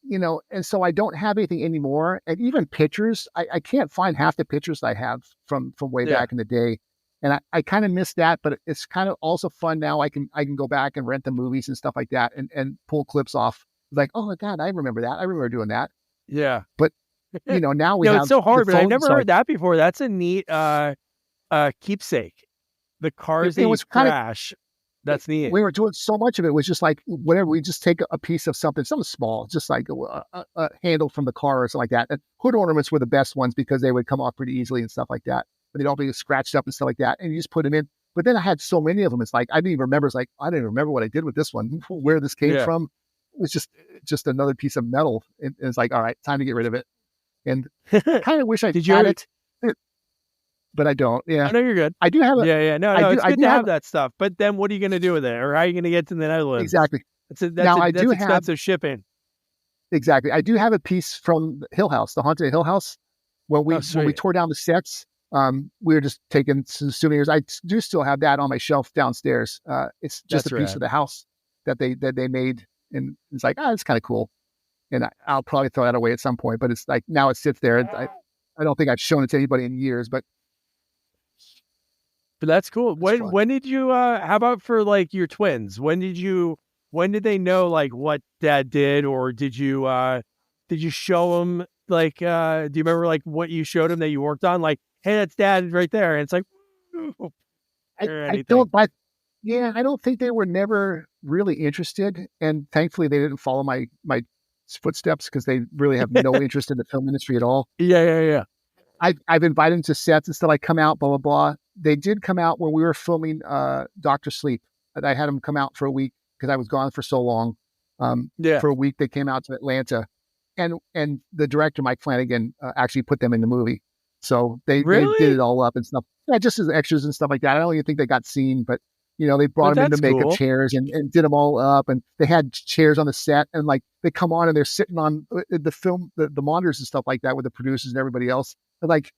S2: And so I don't have anything anymore. And even pictures, I can't find half the pictures I have from way back in the day. And I kind of miss that, but it's kind of also fun now. I can go back and rent the movies and stuff like that and pull clips off. Like, oh my God, I remember that. I remember doing that.
S1: Yeah.
S2: But, now we have.
S1: It's so hard, but I've never heard that before. That's a neat keepsake. The cars that was crash. That's neat.
S2: We were doing so much of it. It was just like whatever. We just take a piece of something small, just like a handle from the car or something like that. And hood ornaments were the best ones because they would come off pretty easily and stuff like that. But they'd all be scratched up and stuff like that. And you just put them in. But then I had so many of them. It's like, I didn't even remember. It's like, I didn't remember what I did with this one, where this came from. It was just another piece of metal. And it's like, all right, time to get rid of it. And kind of wish I had it. But I don't. Yeah.
S1: I know you're good.
S2: I do have it.
S1: Yeah. No, it's good to have that stuff. But then what are you going to do with it? Or how are you going to get to the Netherlands?
S2: Exactly.
S1: That's expensive shipping.
S2: Exactly. I do have a piece from Hill House, the Haunted Hill House. When we tore down the sets, we were just taking some souvenirs. I do still have that on my shelf downstairs. It's just a piece of the house that they made. And it's like, it's kind of cool. And I'll probably throw that away at some point. But it's like now it sits there. I don't think I've shown it to anybody in years, but
S1: that's cool. When did you how about for like your twins? When did they know like what dad did, or did you show them like do you remember like what you showed them that you worked on? Like, hey, that's dad right there. And it's like
S2: I don't think they were never really interested, and thankfully they didn't follow my footsteps because they really have no interest in the film industry at all.
S1: Yeah.
S2: I've invited them to sets and stuff. I come out, blah, blah, blah. They did come out when we were filming Dr. Sleep. I had them come out for a week because I was gone for so long. For a week, they came out to Atlanta. And the director, Mike Flanagan, actually put them in the movie. So they did it all up and stuff. Yeah, just as extras and stuff like that. I don't even think they got seen, but they brought them into makeup chairs and did them all up. And they had chairs on the set, and like they come on and they're sitting on the film, the monitors and stuff like that with the producers and everybody else. They're like,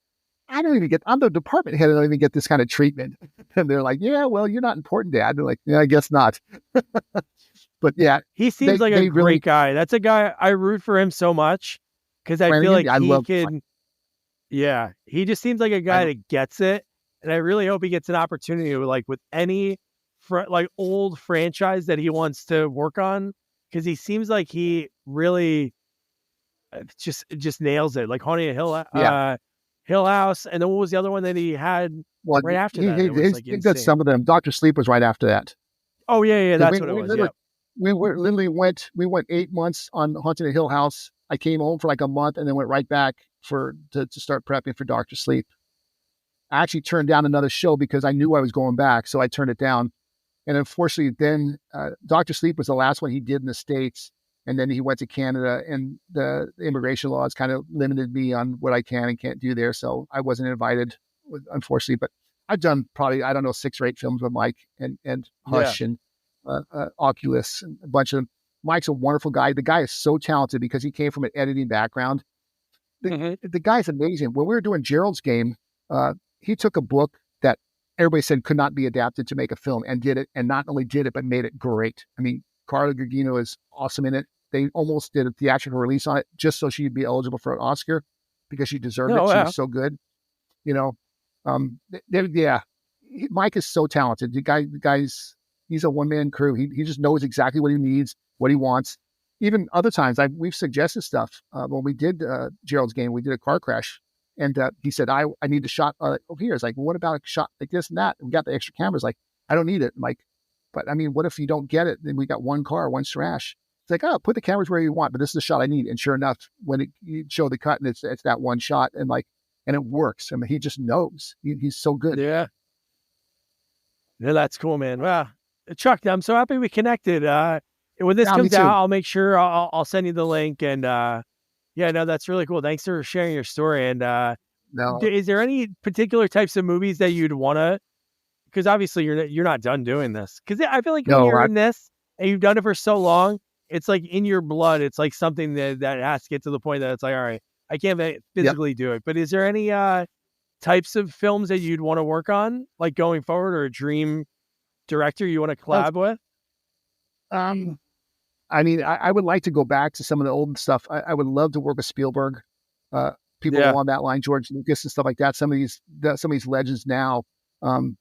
S2: I'm the department head. I don't even get this kind of treatment. And they're like, yeah, well, you're not important, Dad. They're like, yeah, I guess not. But yeah,
S1: he seems like a great guy. That's a guy I root for him so much because I feel like he just seems like a guy that gets it. And I really hope he gets an opportunity like with any old franchise that he wants to work on, because he seems like he really just nails it. Like Haunted Hill House, and then what was the other one that he had right after that?
S2: He got some of them. Dr. Sleep was right after that.
S1: Oh yeah, that's what it was.
S2: We went 8 months on Haunted Hill House. I came home for like a month and then went right back to start prepping for Dr. Sleep. I actually turned down another show because I knew I was going back, so I turned it down. And unfortunately, then Dr. Sleep was the last one he did in the States. And then he went to Canada, and the immigration laws kind of limited me on what I can and can't do there. So I wasn't invited, unfortunately. But I've done probably, 6 or 8 films with Mike and Hush and Oculus and a bunch of them. Mike's a wonderful guy. The guy is so talented because he came from an editing background. The guy's amazing. When we were doing Gerald's Game, he took a book that everybody said could not be adapted to make a film, and did it. And not only did it, but made it great. I mean, Carla Gugino is awesome in it. They almost did a theatrical release on it just so she'd be eligible for an Oscar because she deserved it. She was so good, you know. Yeah, Mike is so talented. The guy's he's a one-man crew. He just knows exactly what he needs, what he wants. Even other times, we've suggested stuff. When we did Gerald's Game, we did a car crash, and he said, "I need a shot over here." It's like, well, what about a shot like this and that? And we got the extra cameras. Like, I don't need it, Mike. But I mean, what if you don't get it? Then we got one car, one trash. It's like, oh, put the cameras where you want, but this is the shot I need. And sure enough, when you show the cut and it's that one shot, and it works. I mean, he just knows. He's so good.
S1: Yeah. Yeah, that's cool, man. Wow. Chuck, I'm so happy we connected. When this comes out, I'll make sure I'll send you the link. And that's really cool. Thanks for sharing your story. And is there any particular types of movies that you'd want to? Because obviously you're not done doing this. Because I feel like when you're in this and you've done it for so long, it's like in your blood. It's like something that has to get to the point that it's like, all right, I can't physically do it. But is there any types of films that you'd want to work on, like going forward, or a dream director you want to collab with?
S2: I mean, I would like to go back to some of the old stuff. I would love to work with Spielberg, people along that line, George Lucas and stuff like that. Some of these legends now. Some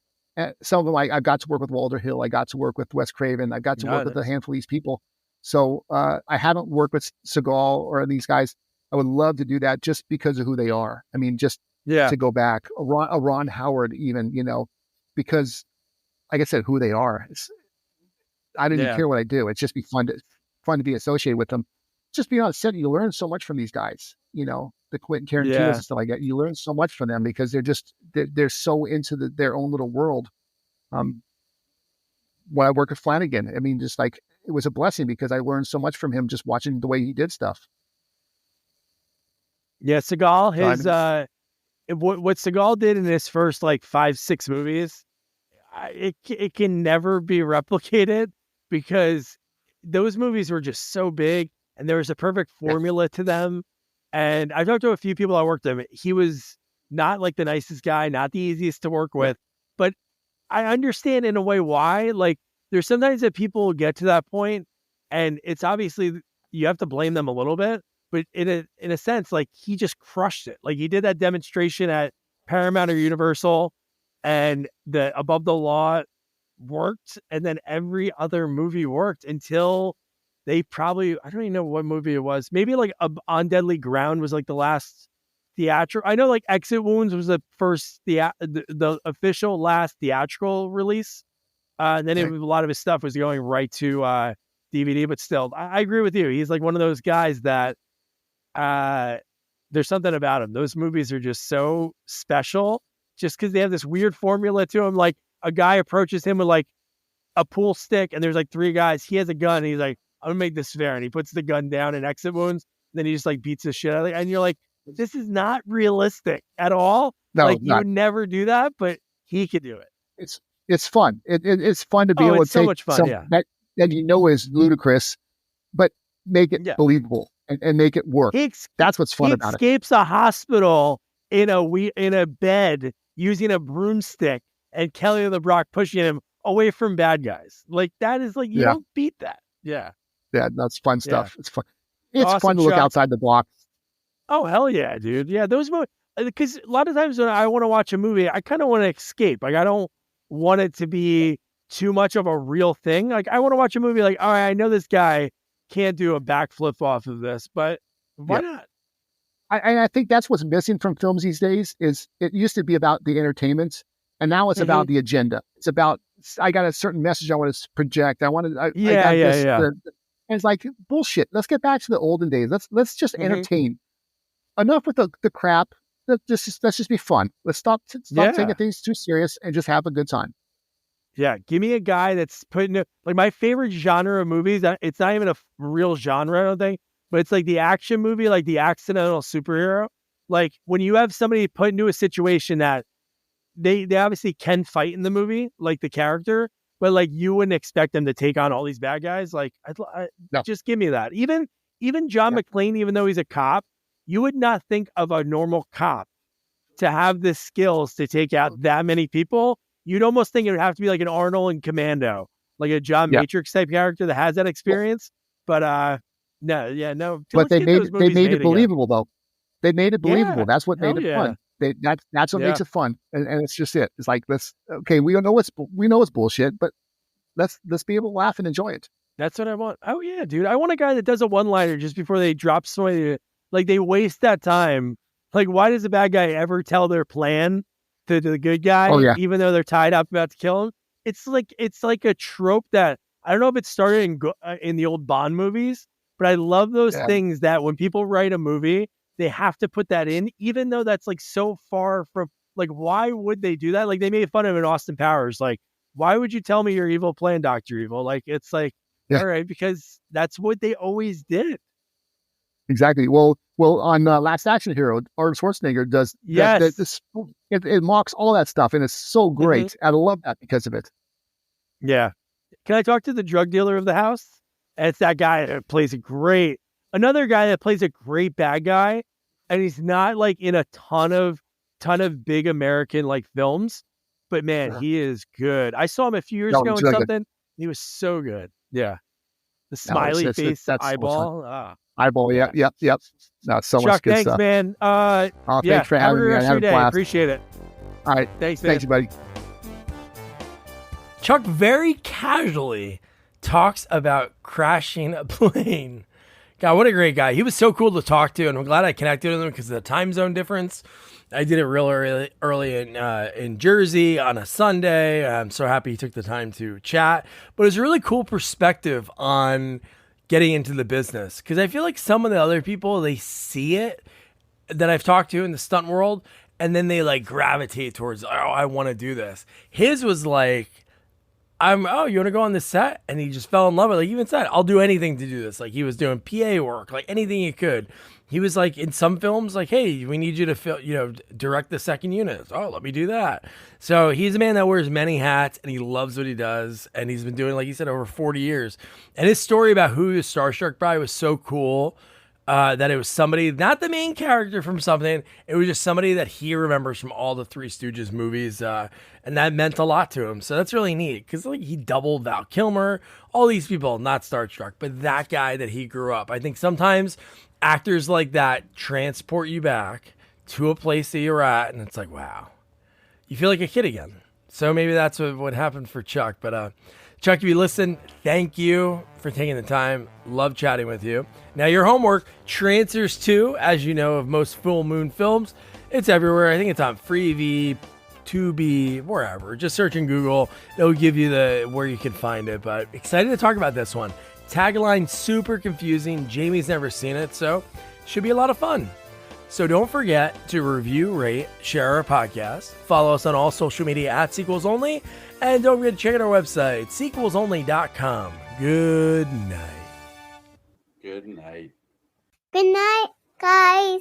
S2: of them, I got to work with Walter Hill. I got to work with Wes Craven. I got to work with a handful of these people. So I haven't worked with Seagal or these guys. I would love to do that just because of who they are. I mean, just to go back, a Ron Howard even, because like I said, who they are. I didn't even care what I do. It's just fun to be associated with them. Just being on set, you learn so much from these guys, the Quentin Tarantinos and stuff like that. You learn so much from them because they're so into their own little world. When I work with Flanagan, I mean, just like, it was a blessing because I learned so much from him just watching the way he did stuff.
S1: Yeah, Seagal, what Seagal did in his first 5-6 movies, it can never be replicated because those movies were just so big and there was a perfect formula to them. And I've talked to a few people I worked with him. He was not the nicest guy, not the easiest to work with, but I understand in a way why. There's sometimes that people get to that point and it's obviously you have to blame them a little bit, but in a sense, he just crushed it. He did that demonstration at Paramount or Universal and the Above the Law worked. And then every other movie worked until they probably, I don't even know what movie it was. Maybe On Deadly Ground was the last theatrical. I know Exit Wounds was the first, the official last theatrical release. And then a lot of his stuff was going right to DVD, but still, I agree with you. He's one of those guys that there's something about him. Those movies are just so special just because they have this weird formula to him. A guy approaches him with a pool stick and there's 3 guys. He has a gun and he's like, I'm gonna make this fair. And he puts the gun down in Exit Wounds. And then he just beats the shit out of it. And you're like, this is not realistic at all.
S2: No,
S1: you would never do that, but he could do it.
S2: It's fun. It's fun to be able to take
S1: so much fun,
S2: that is ludicrous, but make it believable and make it work. That's what's fun about it.
S1: He escapes a hospital in a bed using a broomstick and Kelly LeBrock pushing him away from bad guys. That is you don't beat that. Yeah.
S2: Yeah, that's fun stuff. It's fun. It's awesome, fun to look outside the box.
S1: Oh, hell yeah, dude. Yeah, those movies, because a lot of times when I want to watch a movie, I kind of want to escape. I don't want it to be too much of a real thing. I want to watch a movie all right, I know this guy can't do a backflip off of this, but why not?
S2: I think that's what's missing from films these days is it used to be about the entertainment and now it's about the agenda. It's about, I got a certain message I want to project. And it's bullshit. Let's get back to the olden days. Let's just entertain. Enough with the crap. Let's just be fun. Let's stop taking things too serious and just have a good time.
S1: Yeah, give me a guy that's putting my favorite genre of movies. It's not even a real genre, I don't think, but it's the action movie, the accidental superhero. When you have somebody put into a situation that they obviously can fight in the movie, the character, but you wouldn't expect them to take on all these bad guys. Just give me that. Even John McClane, even though he's a cop, you would not think of a normal cop to have the skills to take out that many people. you'd almost think it would have to be like an Arnold and Commando, like a John Matrix type character that has that experience. But no.
S2: But they made it believable though. They made it believable. That's what made it fun. That's what makes it fun, and it's just it. It's like we know it's bullshit, but let's be able to laugh and enjoy it.
S1: That's what I want. Oh yeah, dude. I want a guy that does a one-liner just before they drop somebody. Like they waste that time. Like why does the bad guy ever tell their plan to the good guy, even though they're tied up about to kill him? It's like a trope that I don't know if it started in the old Bond movies, but I love those things that when people write a movie, they have to put that in, even though that's like so far from like, why would they do that? Like they made fun of it in Austin Powers. Like, why would you tell me your evil plan, Dr. Evil? Like, it's like, all right, because that's what they always did.
S2: Exactly. Well, on Last Action Hero, Arnold Schwarzenegger does it mocks all that stuff, and it's so great. I love that because of it.
S1: Yeah. Can I talk to the drug dealer of the house? It's that guy that plays another guy that plays a great bad guy, and he's not like in a ton of big American like films, but man, he is good. I saw him a few years ago in something. He was so good. Yeah. The smiley face eyeball.
S2: Eyeball. Yep. No, so
S1: Chuck,
S2: much good
S1: thanks,
S2: stuff.
S1: Man.
S2: Thanks for having me. I had a blast.
S1: Appreciate it.
S2: All right.
S1: Thanks, man.
S2: Thanks, buddy.
S1: Chuck very casually talks about crashing a plane. God, what a great guy. He was so cool to talk to, and I'm glad I connected with him because of the time zone difference. I did it real early in Jersey on a Sunday. I'm so happy he took the time to chat. But it was a really cool perspective on getting into the business, because I feel like some of the other people, they see it that I've talked to in the stunt world, and then they like gravitate towards, I want to do this. His was like, you want to go on this set? And he just fell in love with it. Like, even said, I'll do anything to do this. Like, he was doing PA work, like anything he could. He was like, in some films, like, hey, we need you to direct the second unit. Oh, let me do that. So he's a man that wears many hats, and he loves what he does. And he's been doing, like he said, over 40 years. And his story about who he was starstruck by was so cool. That it was somebody, not the main character from something. It was just somebody that he remembers from all the Three Stooges movies. And that meant a lot to him. So that's really neat, because like he doubled Val Kilmer, all these people, not starstruck, but that guy that he grew up. I think sometimes actors like that transport you back to a place that you're at, and it's like, wow, you feel like a kid again. So maybe that's what happened for Chuck. But Chuck, if you listen, thank you for taking the time. Love chatting with you. Now, your homework, Trancers II, as you know, of most full moon films, it's everywhere. I think it's on Freevee, Tubi, wherever. Just search in Google. It'll give you where you can find it. But excited to talk about this one. Tagline super confusing. Jamie's never seen it, so should be a lot of fun. So don't forget to review, rate, share our podcast. Follow us on all social media at Sequels Only. And don't forget to check out our website, sequelsonly.com. Good night.
S4: Good night.
S5: Good night, guys.